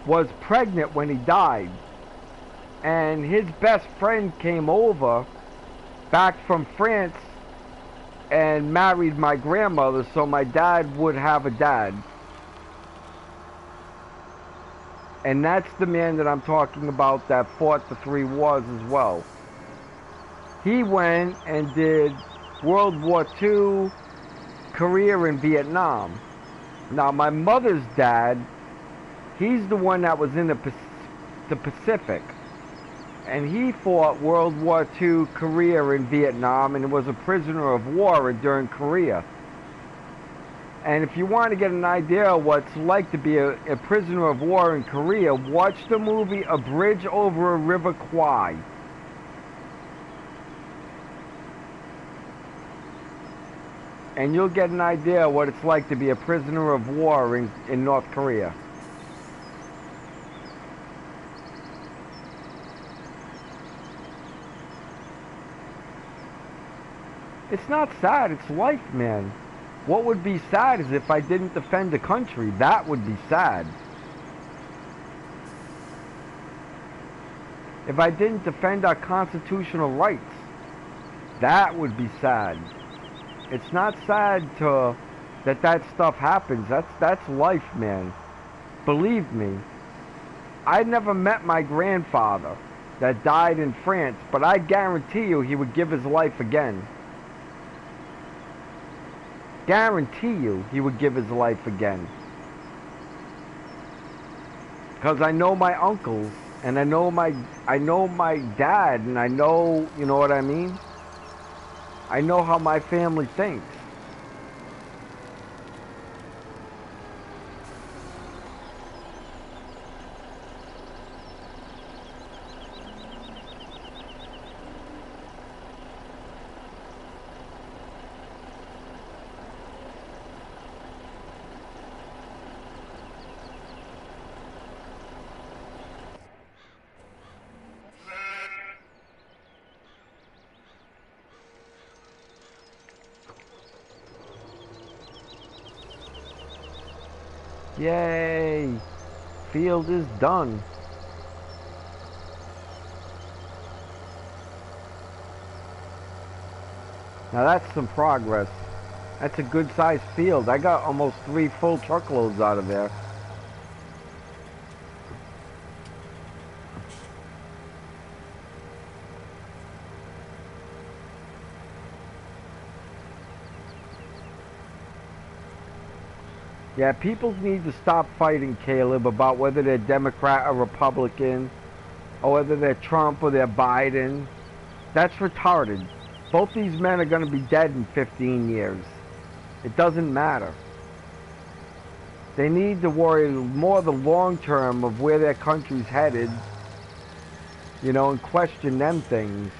was pregnant when he died. And his best friend came over back from France and married my grandmother, so my dad would have a dad. And that's the man that I'm talking about that fought the 3 wars as well. He went and did World War II, Korea, and Vietnam. Now, my mother's dad, he's the one that was in the Pacific. And he fought World War II, Korea, and Vietnam, and was a prisoner of war during Korea. And if you want to get an idea of what it's like to be a prisoner of war in Korea, watch the movie A Bridge Over a River Kwai. And you'll get an idea what it's like to be a prisoner of war in North Korea. It's not sad, it's life, man. What would be sad is if I didn't defend the country. That would be sad. If I didn't defend our constitutional rights, that would be sad. It's not sad that stuff happens. That's life, man. Believe me. I never met my grandfather that died in France, but I guarantee you he would give his life again. Guarantee you he would give his life again. Because I know my uncles, and I know my dad, and I know, you know what I mean? I know how my family thinks. Yay! Field is done. Now that's some progress. That's a good sized field. I got almost 3 full truckloads out of there. Yeah, people need to stop fighting, Caleb, about whether they're Democrat or Republican, or whether they're Trump or they're Biden. That's retarded. Both these men are going to be dead in 15 years. It doesn't matter. They need to worry more the long term of where their country's headed, you know, and question them things.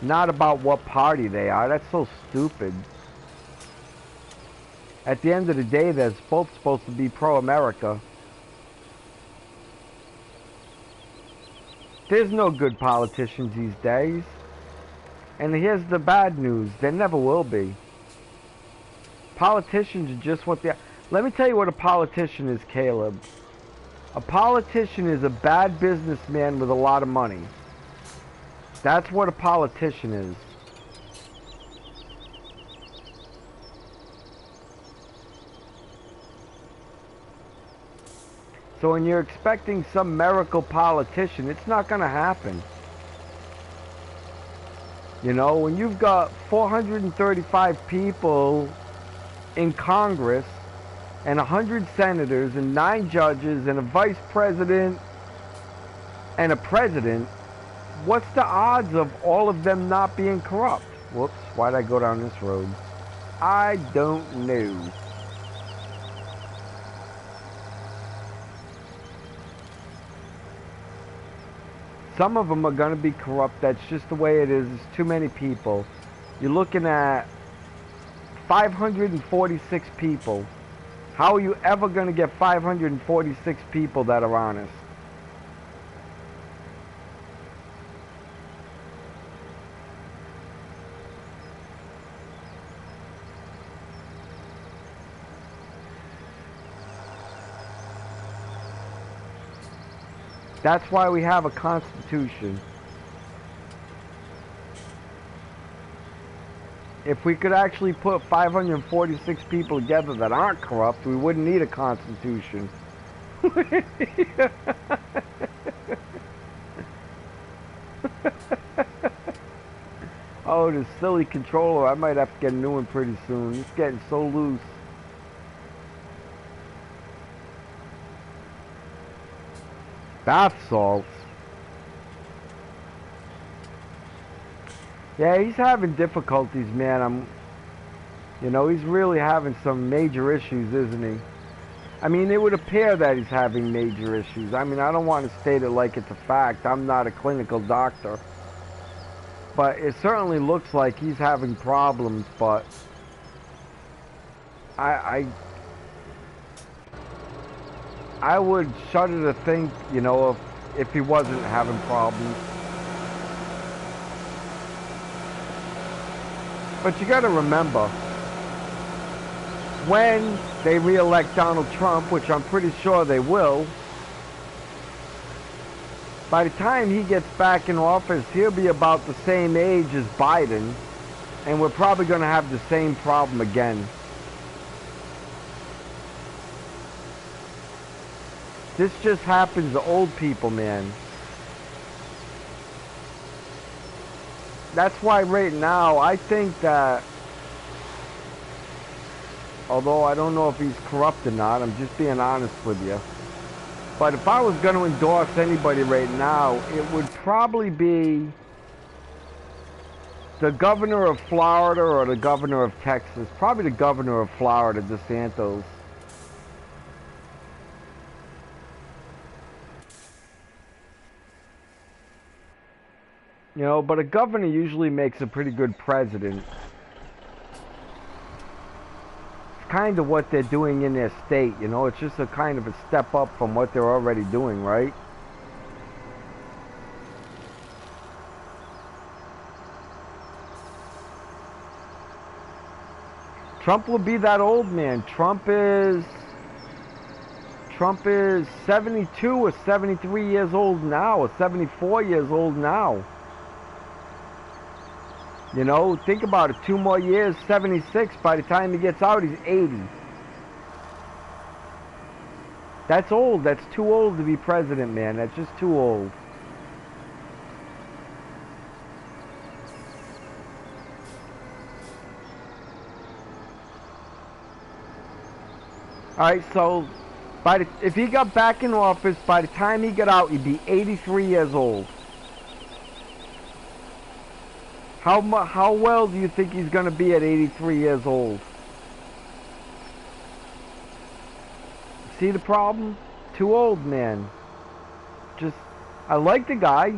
Not about what party they are. That's so stupid. At the end of the day, they're both supposed to be pro-America. There's no good politicians these days. And here's the bad news. There never will be. Politicians are just what they are. Let me tell you what a politician is, Caleb. A politician is a bad businessman with a lot of money. That's what a politician is. So when you're expecting some miracle politician, it's not going to happen. You know, when you've got 435 people in Congress and 100 senators and 9 judges and a vice president and a president, what's the odds of all of them not being corrupt? Whoops, why'd I go down this road? I don't know. Some of them are going to be corrupt. That's just the way it is. There's too many people. You're looking at 546 people. How are you ever going to get 546 people that are honest? That's why we have a constitution. If we could actually put 546 people together that aren't corrupt, we wouldn't need a constitution. Oh, this silly controller. I might have to get a new one pretty soon. It's getting so loose. Bath salts. Yeah, he's having difficulties, man. You know, he's really having some major issues, isn't he? I mean, it would appear that he's having major issues. I mean, I don't want to state it like it's a fact. I'm not a clinical doctor. But it certainly looks like he's having problems, but I would shudder to think, you know, if he wasn't having problems. But you got to remember, when they re-elect Donald Trump, which I'm pretty sure they will, by the time he gets back in office, he'll be about the same age as Biden, and we're probably going to have the same problem again. This just happens to old people, man. That's why right now, I think that, although I don't know if he's corrupt or not, I'm just being honest with you. But if I was going to endorse anybody right now, it would probably be the governor of Florida or the governor of Texas. Probably the governor of Florida, DeSantis. You know, but a governor usually makes a pretty good president. It's kind of what they're doing in their state, you know. It's just a kind of a step up from what they're already doing, right? Trump will be that old man. Trump is 72 or 73 years old now, or 74 years old now. You know, think about it. 2 more years, 76. By the time he gets out, he's 80. That's old. That's too old to be president, man. That's just too old. Alright, so if he got back in office, by the time he got out, he'd be 83 years old. How well do you think he's going to be at 83 years old? See the problem? Too old, man. Just, I like the guy,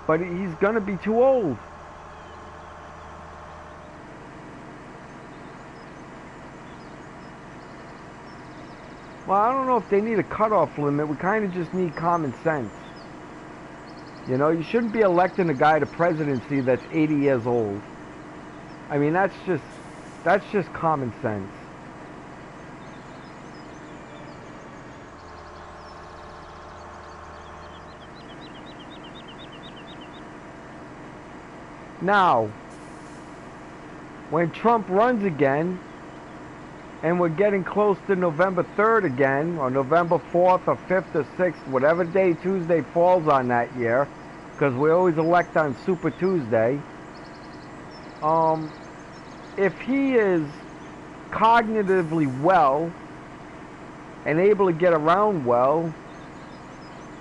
but he's going to be too old. Well, I don't know if they need a cutoff limit. We kind of just need common sense. You know, you shouldn't be electing a guy to presidency that's 80 years old. I mean, that's just common sense. Now, when Trump runs again, and we're getting close to November 3rd again, or November 4th or 5th or 6th, whatever day Tuesday falls on that year, because we always elect on Super Tuesday. If he is cognitively well and able to get around well,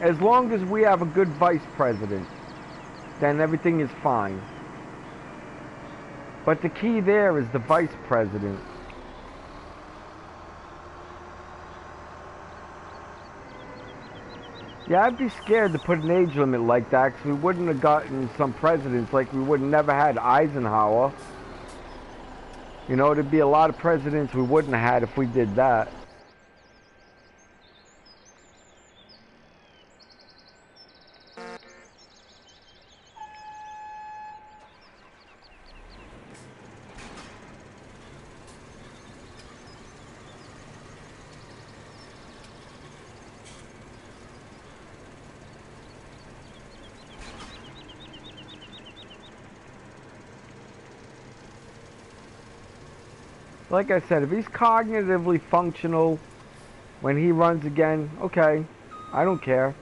as long as we have a good vice president, then everything is fine. But the key there is the vice president. Yeah, I'd be scared to put an age limit like that, because we wouldn't have gotten some presidents, like we would have never had Eisenhower. You know, there'd be a lot of presidents we wouldn't have had if we did that. Like I said, if he's cognitively functional when he runs again, okay, I don't care.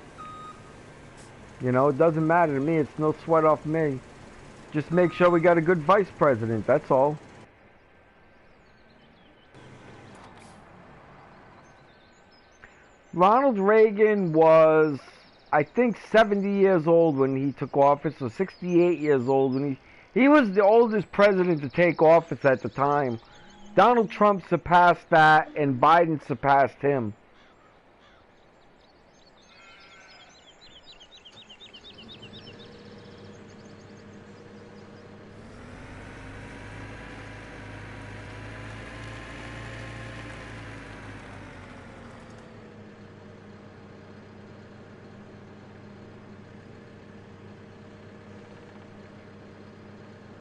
You know, it doesn't matter to me. It's no sweat off me. Just make sure we got a good vice president, that's all. Ronald Reagan was, I think, 70 years old when he took office, or 68 years old when he was the oldest president to take office at the time. Donald Trump surpassed that, and Biden surpassed him.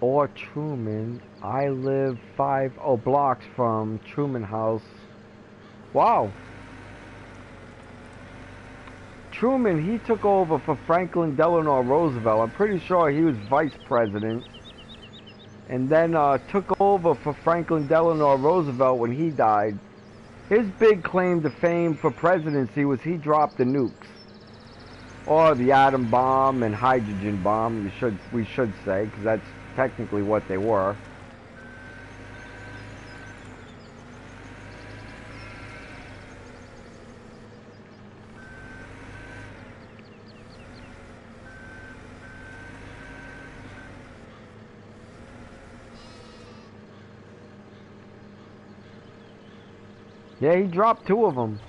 Or Truman. I live 5 blocks from Truman House. Wow. Truman, he took over for Franklin Delano Roosevelt. I'm pretty sure he was vice president. And then took over for Franklin Delano Roosevelt when he died. His big claim to fame for presidency was he dropped the nukes. Or the atom bomb and hydrogen bomb, we should say, because that's technically what they were. Yeah, he dropped 2 of them.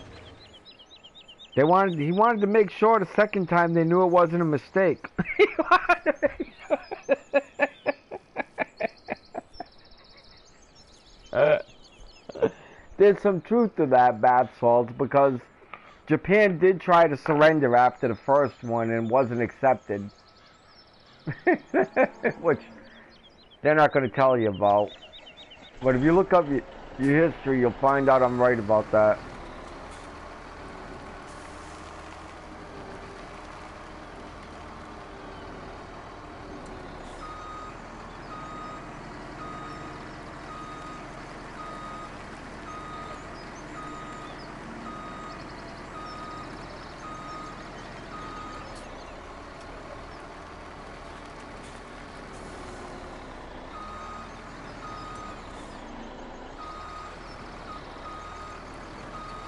He wanted to make sure the second time they knew it wasn't a mistake. There's some truth to that, bath salts, because Japan did try to surrender after the first one and wasn't accepted. Which they're not going to tell you about. But if you look up your history, you'll find out I'm right about that.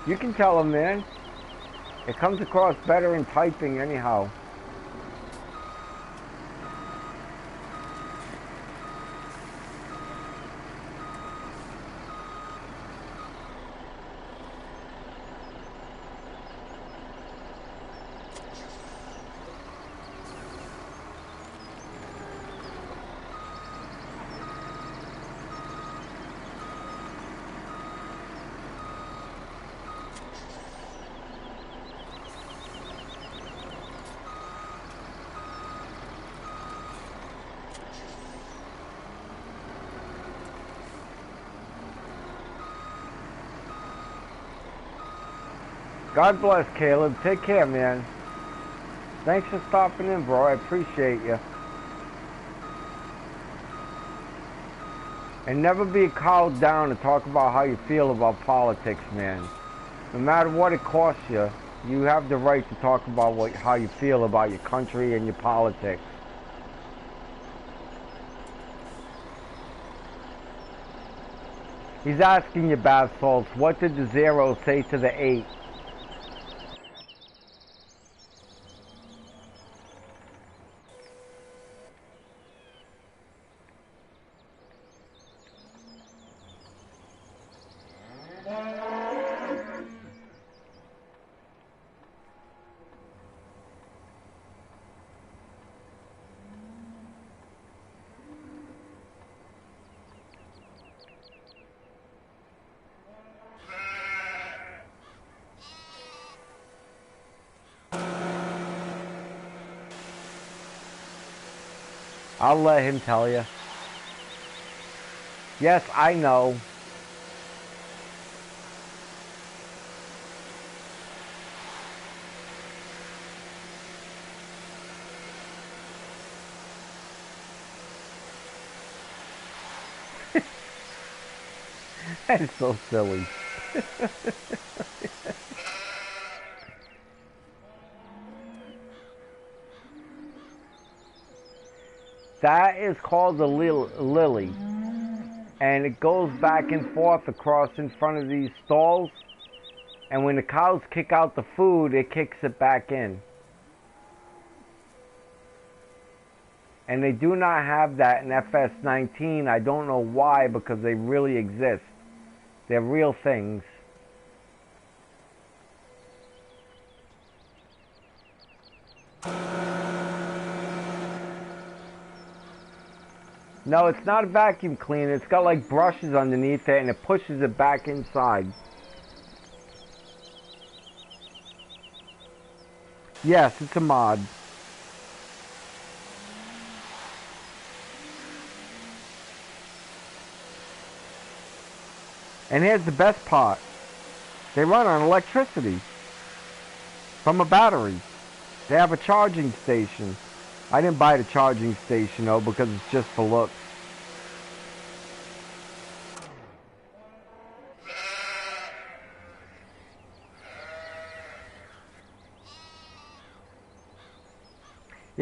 You can tell them, man. It comes across better in typing anyhow. God bless, Caleb. Take care, man. Thanks for stopping in, bro. I appreciate you. And never be cowed down to talk about how you feel about politics, man. No matter what it costs you, you have the right to talk about how you feel about your country and your politics. He's asking you, bath salts, what did the 0 say to the 8? I'll let him tell you. Yes, I know. That's so silly. That is called the lily, and it goes back and forth across in front of these stalls, and when the cows kick out the food, it kicks it back in. And they do not have that in FS17. I don't know why, because they really exist. They're real things. No, it's not a vacuum cleaner. It's got like brushes underneath it and it pushes it back inside. Yes, it's a mod. And here's the best part. They run on electricity from a battery. They have a charging station. I didn't buy the charging station though because it's just for looks.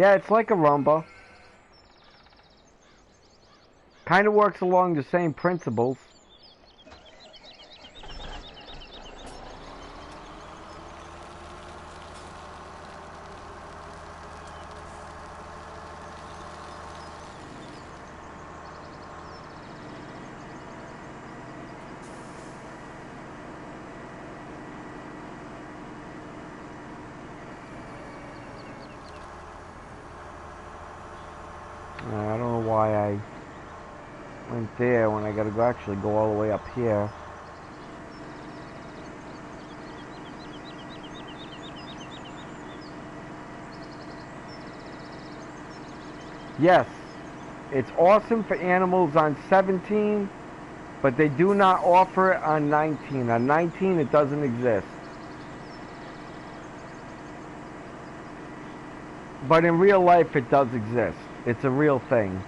Yeah, it's like a Rumba. Kind of works along the same principles. I don't know why I went there when I gotta go actually go all the way up here. Yes, it's awesome for animals on 17, but they do not offer it on 19. On 19, it doesn't exist. But in real life, it does exist. It's a real thing.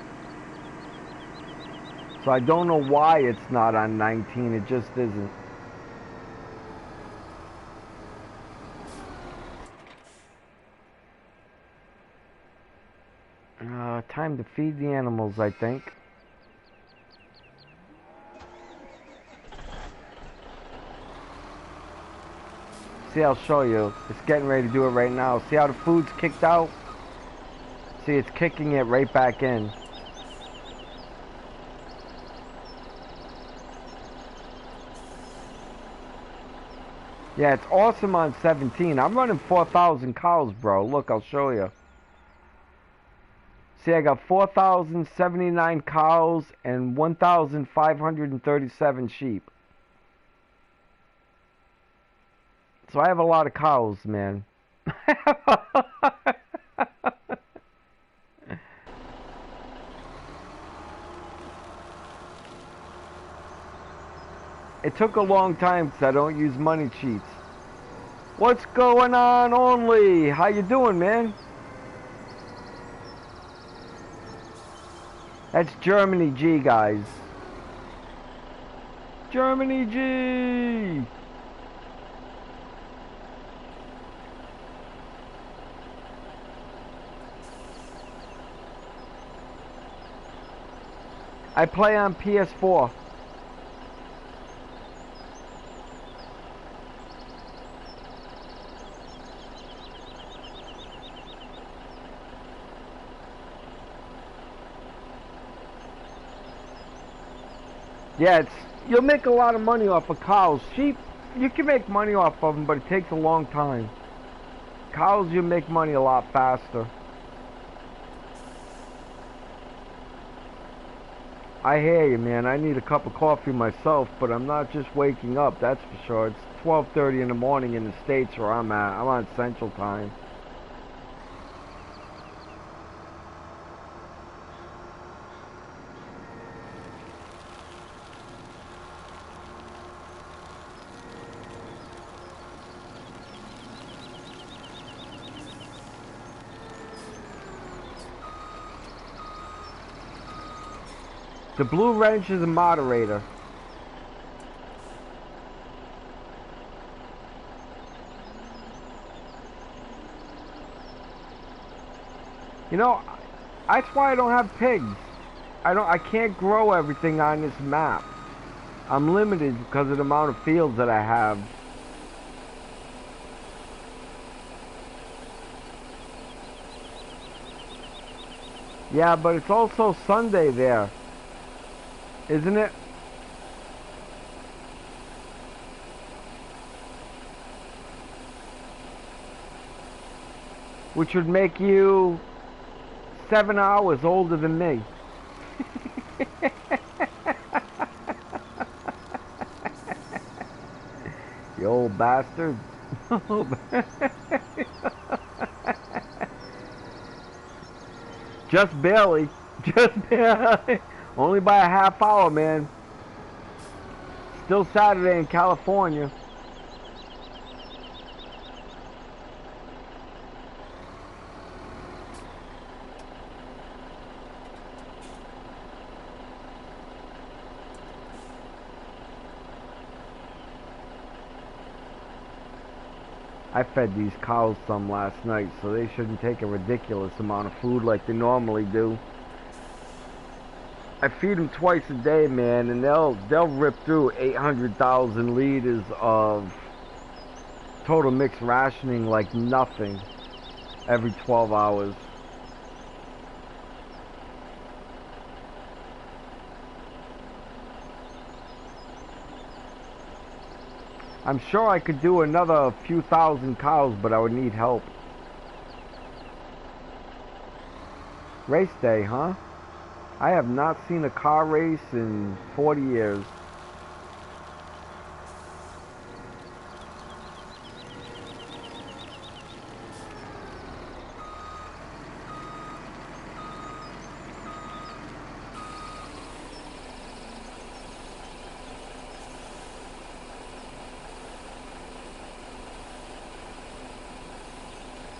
So I don't know why it's not on 19. It just isn't. Time to feed the animals, I think. See, I'll show you. It's getting ready to do it right now. See how the food's kicked out? See, it's kicking it right back in. Yeah, it's awesome on 17. I'm running 4,000 cows, bro. Look, I'll show you. See, I got 4,079 cows and 1,537 sheep. So I have a lot of cows, man. It took a long time because I don't use money cheats. What's going on, Only? How you doing, man? That's Germany G, guys. Germany G! I play on PS4. Yeah, you'll make a lot of money off of cows. Sheep, you can make money off of them, but it takes a long time. Cows, you make money a lot faster. I hear you, man. I need a cup of coffee myself, but I'm not just waking up, that's for sure. It's 12:30 in the morning in the States where I'm at. I'm on Central Time. The blue wrench is a moderator. You know, that's why I don't have pigs. I can't grow everything on this map. I'm limited because of the amount of fields that I have. Yeah, but it's also Sunday there. Isn't it? Which would make you 7 hours older than me. You old bastard. Just barely. Just barely. Only by a half hour, man. Still Saturday in California. I fed these cows some last night, so they shouldn't take a ridiculous amount of food like they normally do. I feed them twice a day, man, and they'll rip through 800,000 liters of total mixed rationing like nothing every 12 hours. I'm sure I could do another few thousand cows, but I would need help. Race day, huh? I have not seen a car race in 40 years.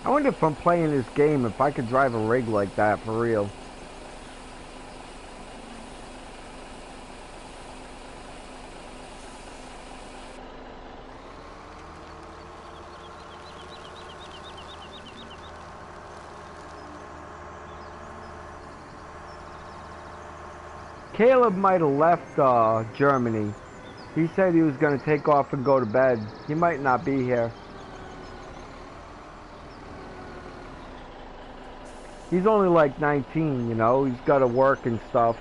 I wonder if I'm playing this game, if I could drive a rig like that for real. Caleb might have left Germany. He said he was going to take off and go to bed. He might not be here. He's only like 19, you know. He's got to work and stuff.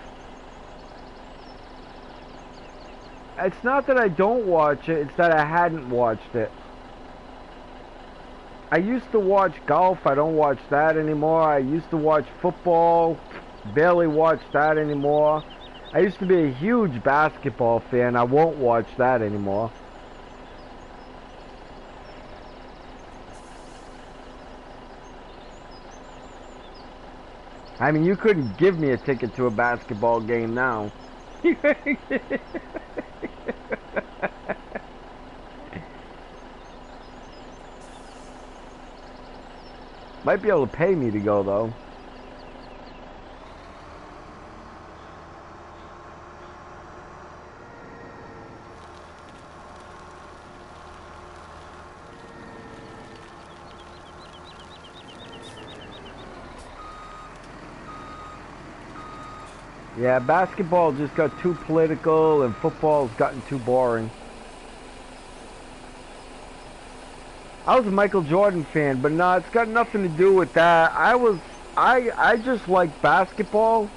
It's not that I don't watch it, it's that I hadn't watched it. I used to watch golf. I don't watch that anymore. I used to watch football. Barely watch that anymore. I used to be a huge basketball fan. I won't watch that anymore. I mean, you couldn't give me a ticket to a basketball game now. Might be able to pay me to go, though. Yeah, basketball just got too political and football's gotten too boring. I was a Michael Jordan fan, but no, it's got nothing to do with that. I just like basketball,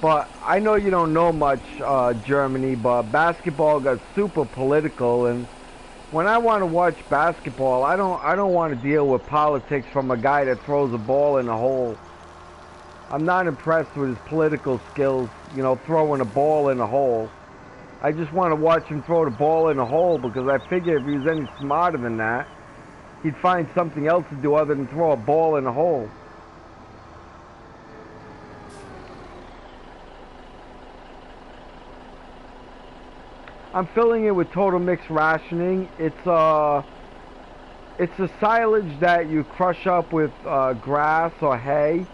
but I know you don't know much Germany, but basketball got super political, and when I want to watch basketball, I don't want to deal with politics from a guy that throws a ball in a hole. I'm not impressed with his political skills, you know, throwing a ball in a hole. I just want to watch him throw the ball in a hole because I figure if he was any smarter than that, he'd find something else to do other than throw a ball in a hole. I'm filling it with total mixed rationing. It's a silage that you crush up with grass or hay.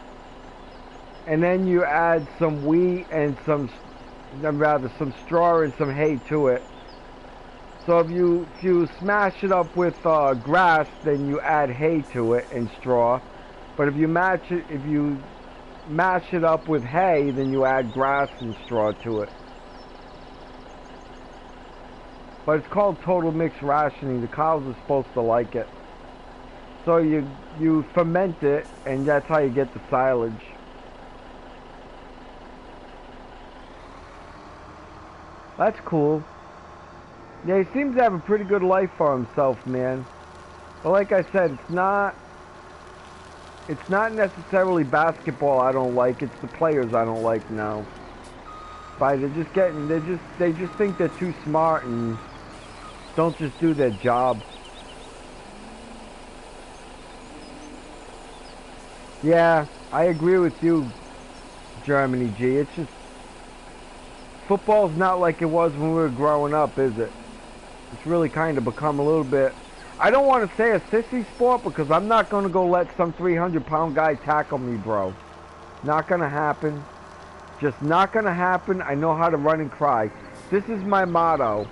And then you add some wheat and some straw and some hay to it. So if you smash it up with grass, then you add hay to it and straw. But if you mash it up with hay, then you add grass and straw to it. But it's called total mixed rationing. The cows are supposed to like it. So you ferment it, and that's how you get the silage. That's cool. Yeah, he seems to have a pretty good life for himself, man. But like I said, it's not necessarily basketball I don't like, it's the players I don't like now. But they just think they're too smart and don't just do their job. Yeah, I agree with you, Germany G. It's just football's not like it was when we were growing up, is it? It's really kind of become a little bit, I don't want to say a sissy sport because I'm not going to go let some 300-pound guy tackle me, bro. Not going to happen. Just not going to happen. I know how to run and cry. This is my motto.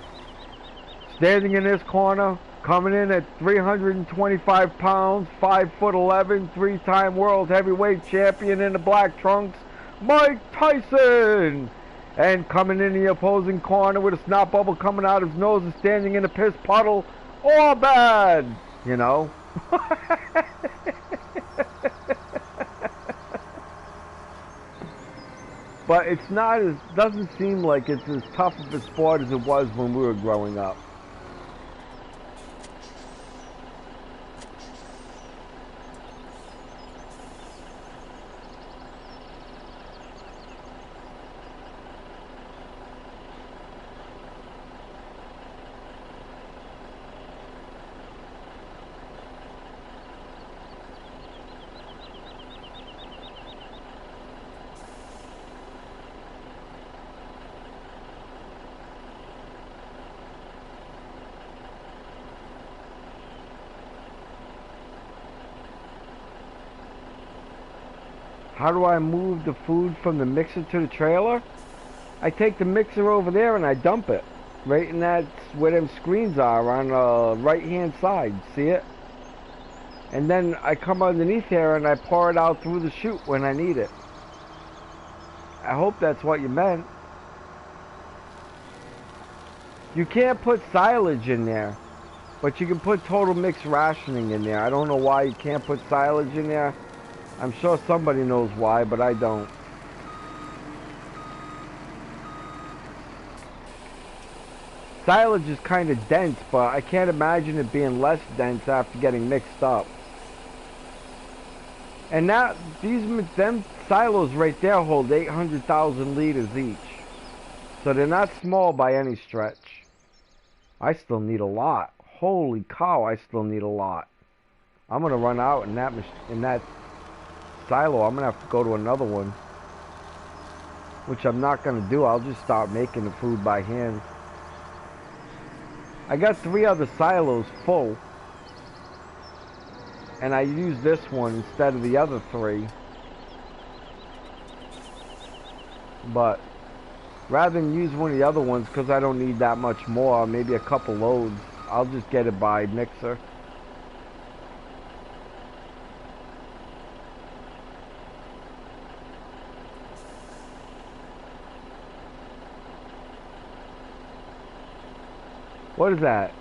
Standing in this corner, Coming in at 325 pounds, 5'11", three-time world heavyweight champion in the black trunks, Mike Tyson. And coming in the opposing corner with a snot bubble coming out of his nose and standing in a piss puddle, all bad, you know. But it's not as, doesn't seem like it's as tough of a sport as it was when we were growing up. How do I move the food from the mixer to the trailer? I take the mixer over there and I dump it. Right in that's where them screens are on the right hand side. See it? And then I come underneath here and I pour it out through the chute when I need it. I hope that's what you meant. You can't put silage in there, but you can put total mixed rationing in there. I don't know why you can't put silage in there. I'm sure somebody knows why, but I don't. Silage is kind of dense, but I can't imagine it being less dense after getting mixed up. And now, them silos right there hold 800,000 liters each. So they're not small by any stretch. I still need a lot. Holy cow, I still need a lot. I'm gonna run out in that silo. I'm gonna have to go to another one, which I'm not gonna do. I'll just start making the food by hand. I got 3 other silos full, and I use this one instead of the other 3. But rather than use one of the other ones, because I don't need that much more, maybe a couple loads, I'll just get it by mixer. What is that?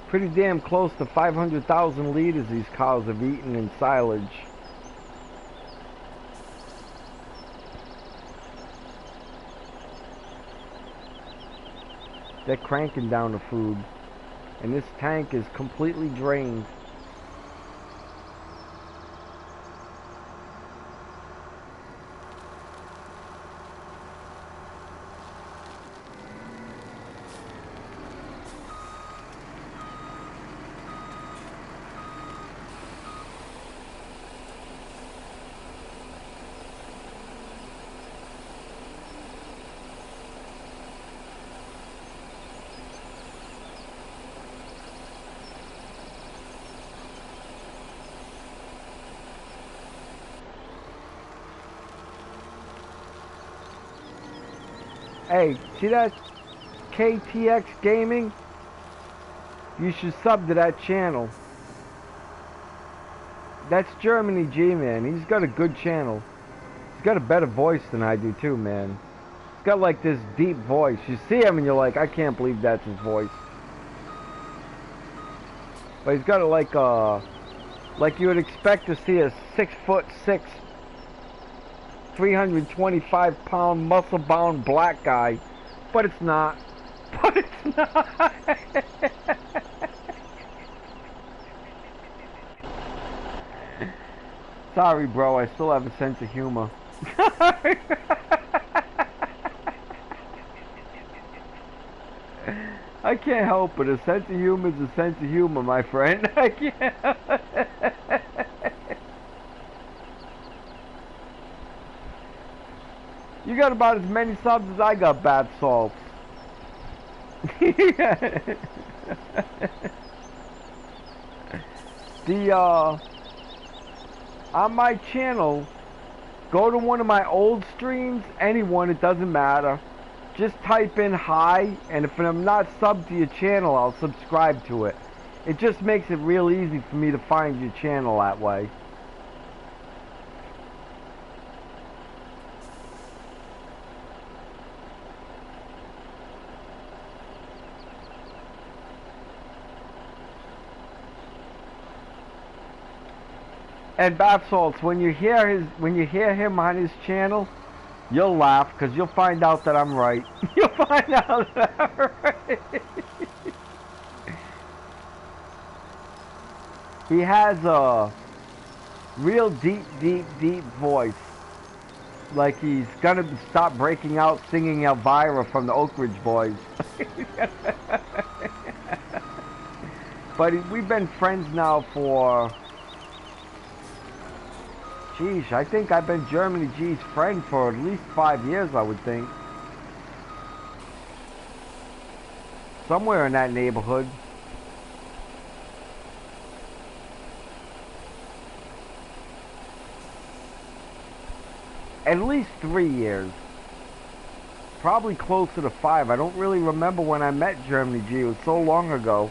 Pretty damn close to 500,000 liters these cows have eaten in silage. They're cranking down the food, and this tank is completely drained. Hey, see that KTX Gaming? You should sub to that channel. That's Germany G, man. He's got a good channel. He's got a better voice than I do too, man. He's got like this deep voice. You see him and you're like, I can't believe that's his voice. But he's got it like you would expect to see a 6'6", 325-pound muscle-bound black guy, but it's not. But it's not. Sorry, bro. I still have a sense of humor. I can't help it. A sense of humor is a sense of humor, my friend. I can't. You got about as many subs as I got bath salts. On my channel, go to one of my old streams, anyone, it doesn't matter. just type in hi, and if I'm not subbed to your channel, I'll subscribe to it. It just makes it real easy for me to find your channel that way. And bath salts, when you hear him on his channel, you'll laugh because you'll find out that I'm right. You'll find out that I'm right. He has a real deep voice. Like he's gonna stop breaking out singing Elvira from the Oak Ridge Boys. But we've been friends now for... Geez, I think I've been Germany G's friend for at least 5 years, I would think. Somewhere in that neighborhood. At least 3 years. Probably closer to 5. I don't really remember when I met Germany G. It was so long ago.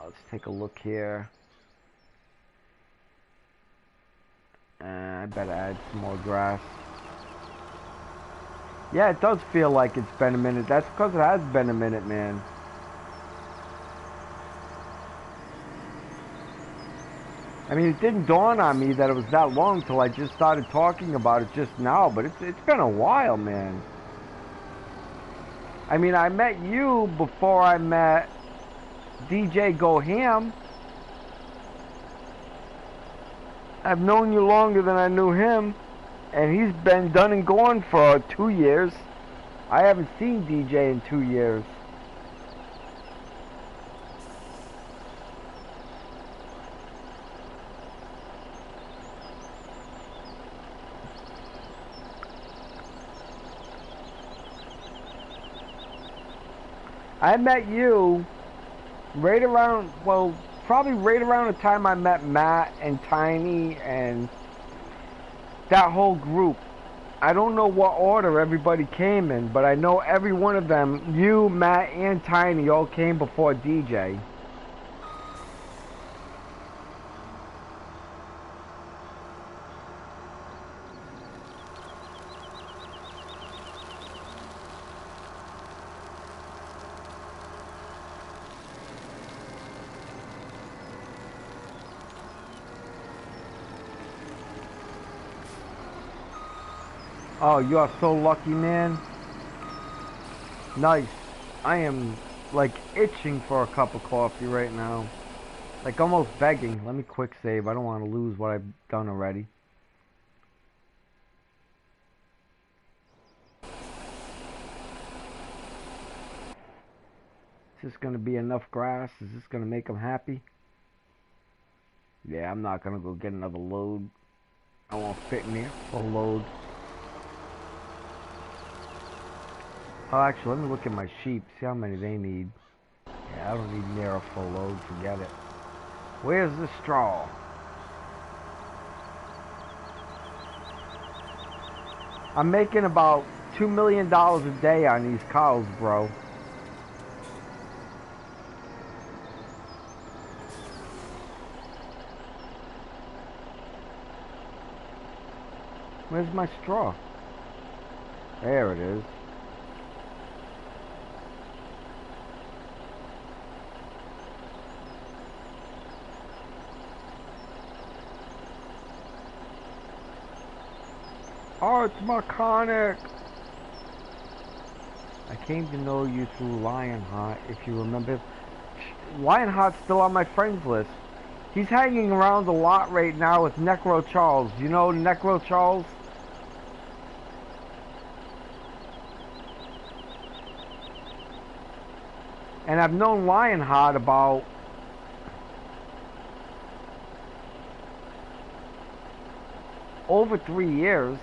Let's take a look here. I better add some more grass. Yeah, it does feel like it's been a minute. That's because it has been a minute, man. I mean, it didn't dawn on me that it was that long till I just started talking about it just now, but it's been a while, man. I mean, I met you before I met DJ Go Ham. I've known you longer than I knew him, and he's been done and gone for 2 years. I haven't seen DJ in 2 years. I met you right around, well, probably right around the time I met Matt and Tiny and that whole group. I don't know what order everybody came in, but I know every one of them, you, Matt, and Tiny, all came before DJ. Oh, you are so lucky, man. Nice. I am, like, itching for a cup of coffee right now. Like, almost begging. Let me quick save. I don't want to lose what I've done already. Is this going to be enough grass? Is this going to make them happy? Yeah, I'm not going to go get another load. I won't fit in here. Full load. Oh, actually, let me look at my sheep, see how many they need. Yeah, I don't need near a full load, forget it. Where's the straw? I'm making about $2 million a day on these cows, bro. Where's my straw? There it is. Oh, it's Marconic! I came to know you through Lionheart, if you remember. Lionheart's still on my friends list. He's hanging around a lot right now with Necro Charles. You know Necro Charles? And I've known Lionheart about over 3 years.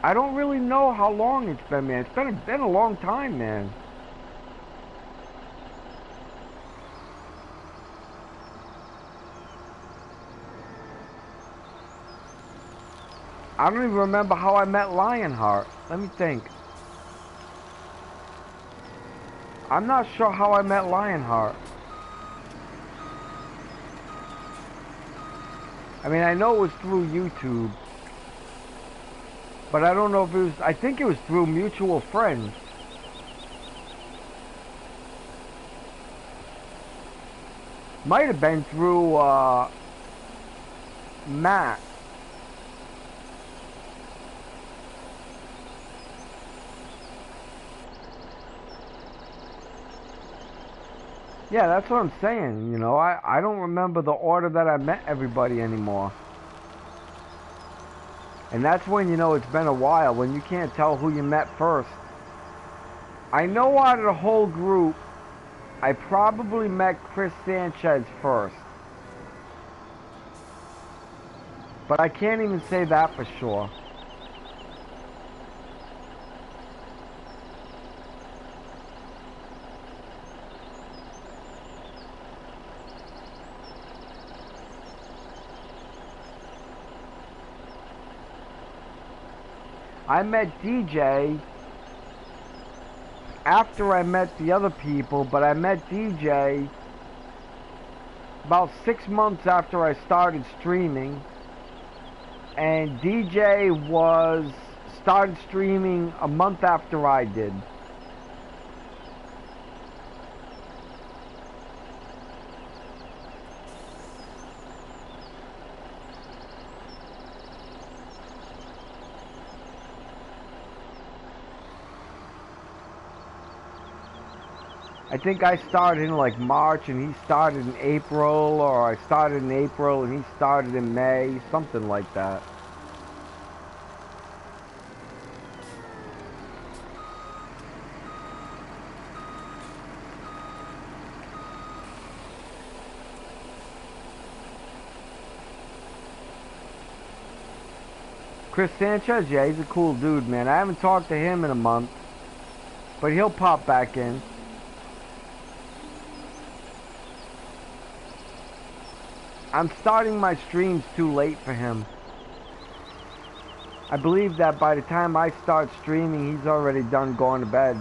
I don't really know how long it's been, man. It's been a long time, man. I don't even remember how I met Lionheart. Let me think. I'm not sure how I met Lionheart. I mean, I know it was through YouTube. But I don't know if it was... I think it was through mutual friends. Might have been through, Matt. Yeah, that's what I'm saying, you know. I don't remember the order that I met everybody anymore. And that's when, you know, it's been a while, when you can't tell who you met first. I know out of the whole group, I probably met Chris Sanchez first. But I can't even say that for sure. I met DJ after I met the other people, but I met DJ about 6 months after I started streaming. And DJ started streaming a month after I did. I think I started in like March and he started in April, or I started in April and he started in May, something like that. Chris Sanchez, yeah, he's a cool dude, man. I haven't talked to him in a month, but he'll pop back in. I'm starting my streams too late for him. I believe that by the time I start streaming, he's already done going to bed.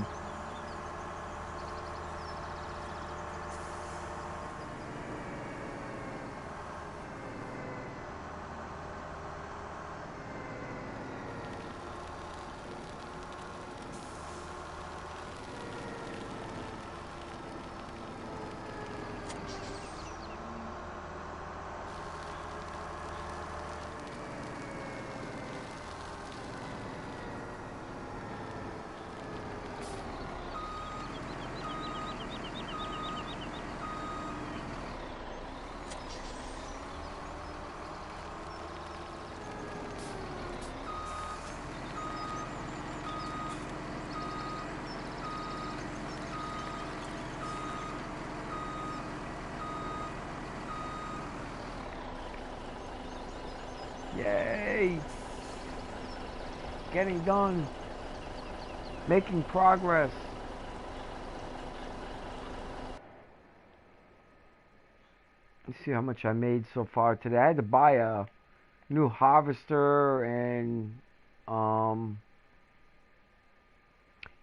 Yay! Getting done. Making progress. Let's see how much I made so far today. I had to buy a new harvester and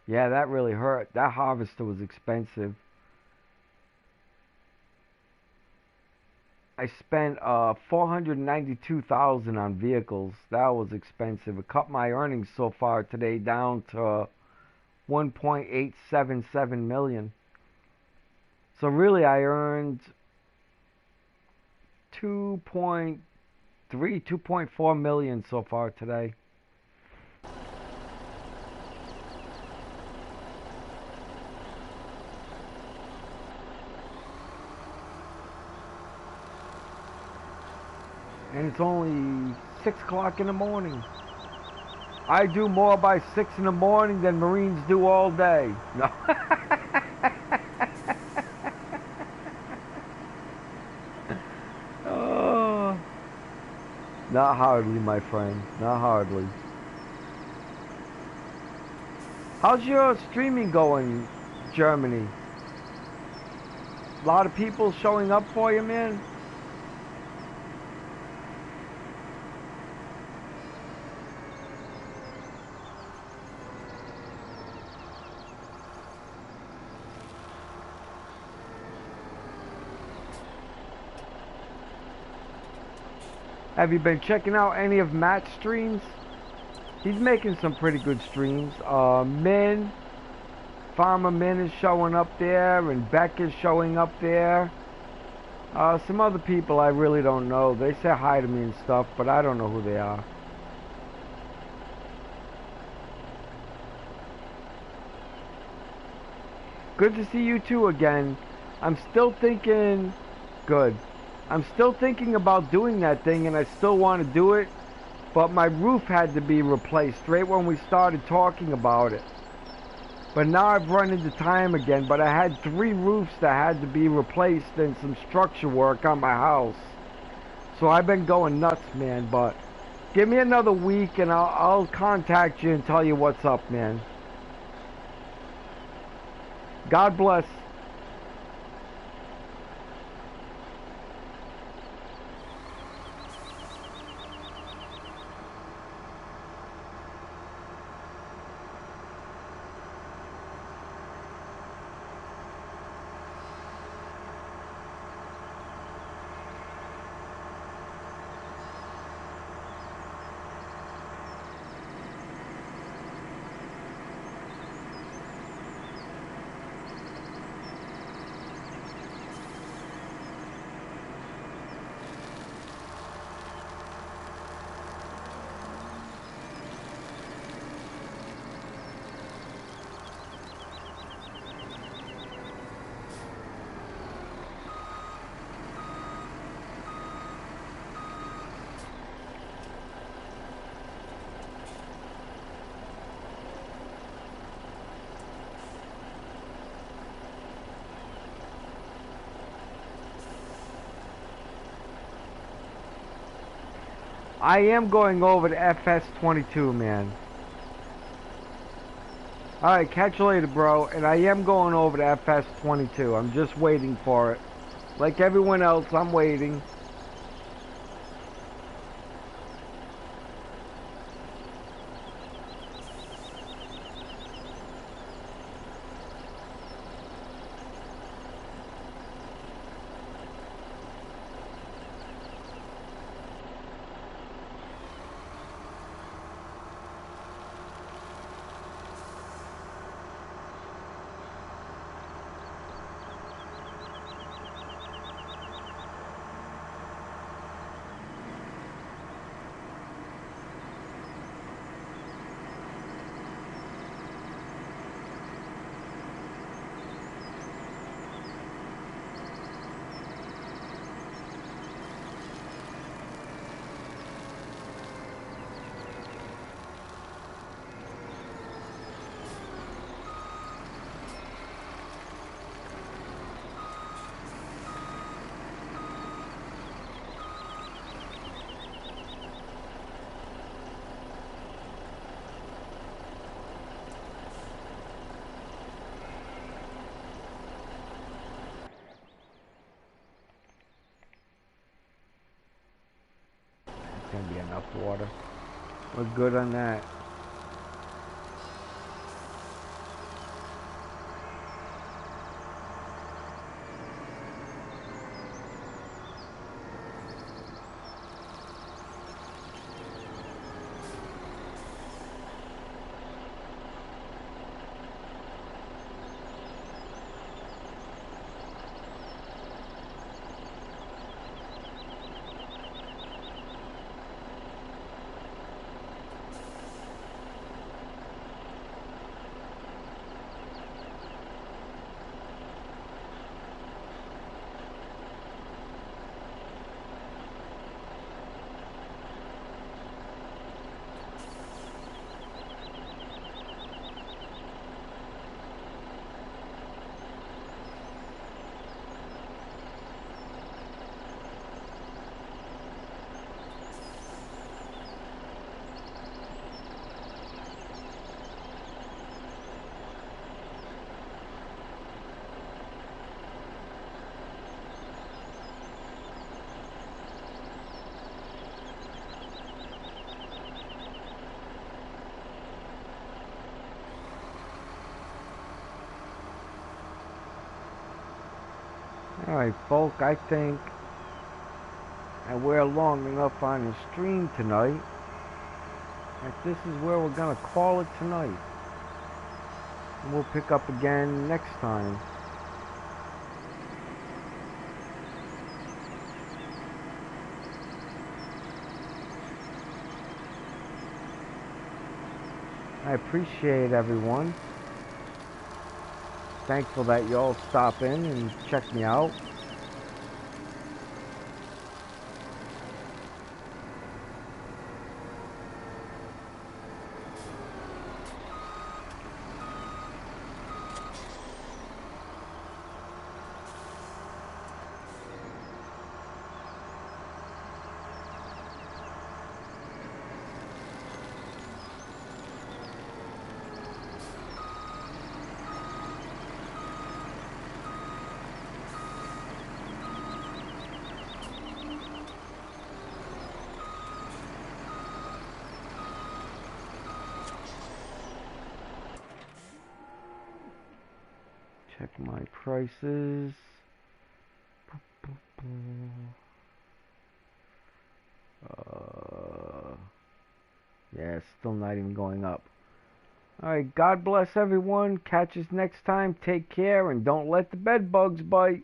yeah, that really hurt. That harvester was expensive. I spent $492,000 on vehicles. That was expensive. It cut my earnings so far today down to 1.877 million. So really I earned 2.4 million so far today. And it's only 6 o'clock in the morning. I do more by 6 in the morning than Marines do all day. No. Oh, not hardly, my friend. Not hardly. How's your streaming going, Germany? A lot of people showing up for you, man? Have you been checking out any of Matt's streams? He's making some pretty good streams. Farmer Min is showing up there, and Beck is showing up there. Some other people I really don't know. They say hi to me and stuff, but I don't know who they are. Good to see you too again. I'm still thinking... Good. I'm still thinking about doing that thing, and I still want to do it. But my roof had to be replaced right when we started talking about it. But now I've run into time again. But I had 3 roofs that had to be replaced and some structure work on my house. So I've been going nuts, man. But give me another week and I'll contact you and tell you what's up, man. God bless. I am going over to FS22, man. Alright, catch you later, bro. And I am going over to FS22. I'm just waiting for it. Like everyone else, I'm waiting. Gonna be enough water. We're good on that. Alright, folk, I think And we're long enough on the stream tonight that this is where we're gonna call it tonight. And we'll pick up again next time. I appreciate everyone. Thankful that you all stop in and check me out. Check my prices. Yeah, it's still not even going up. Alright, God bless everyone. Catch us next time. Take care and don't let the bed bugs bite.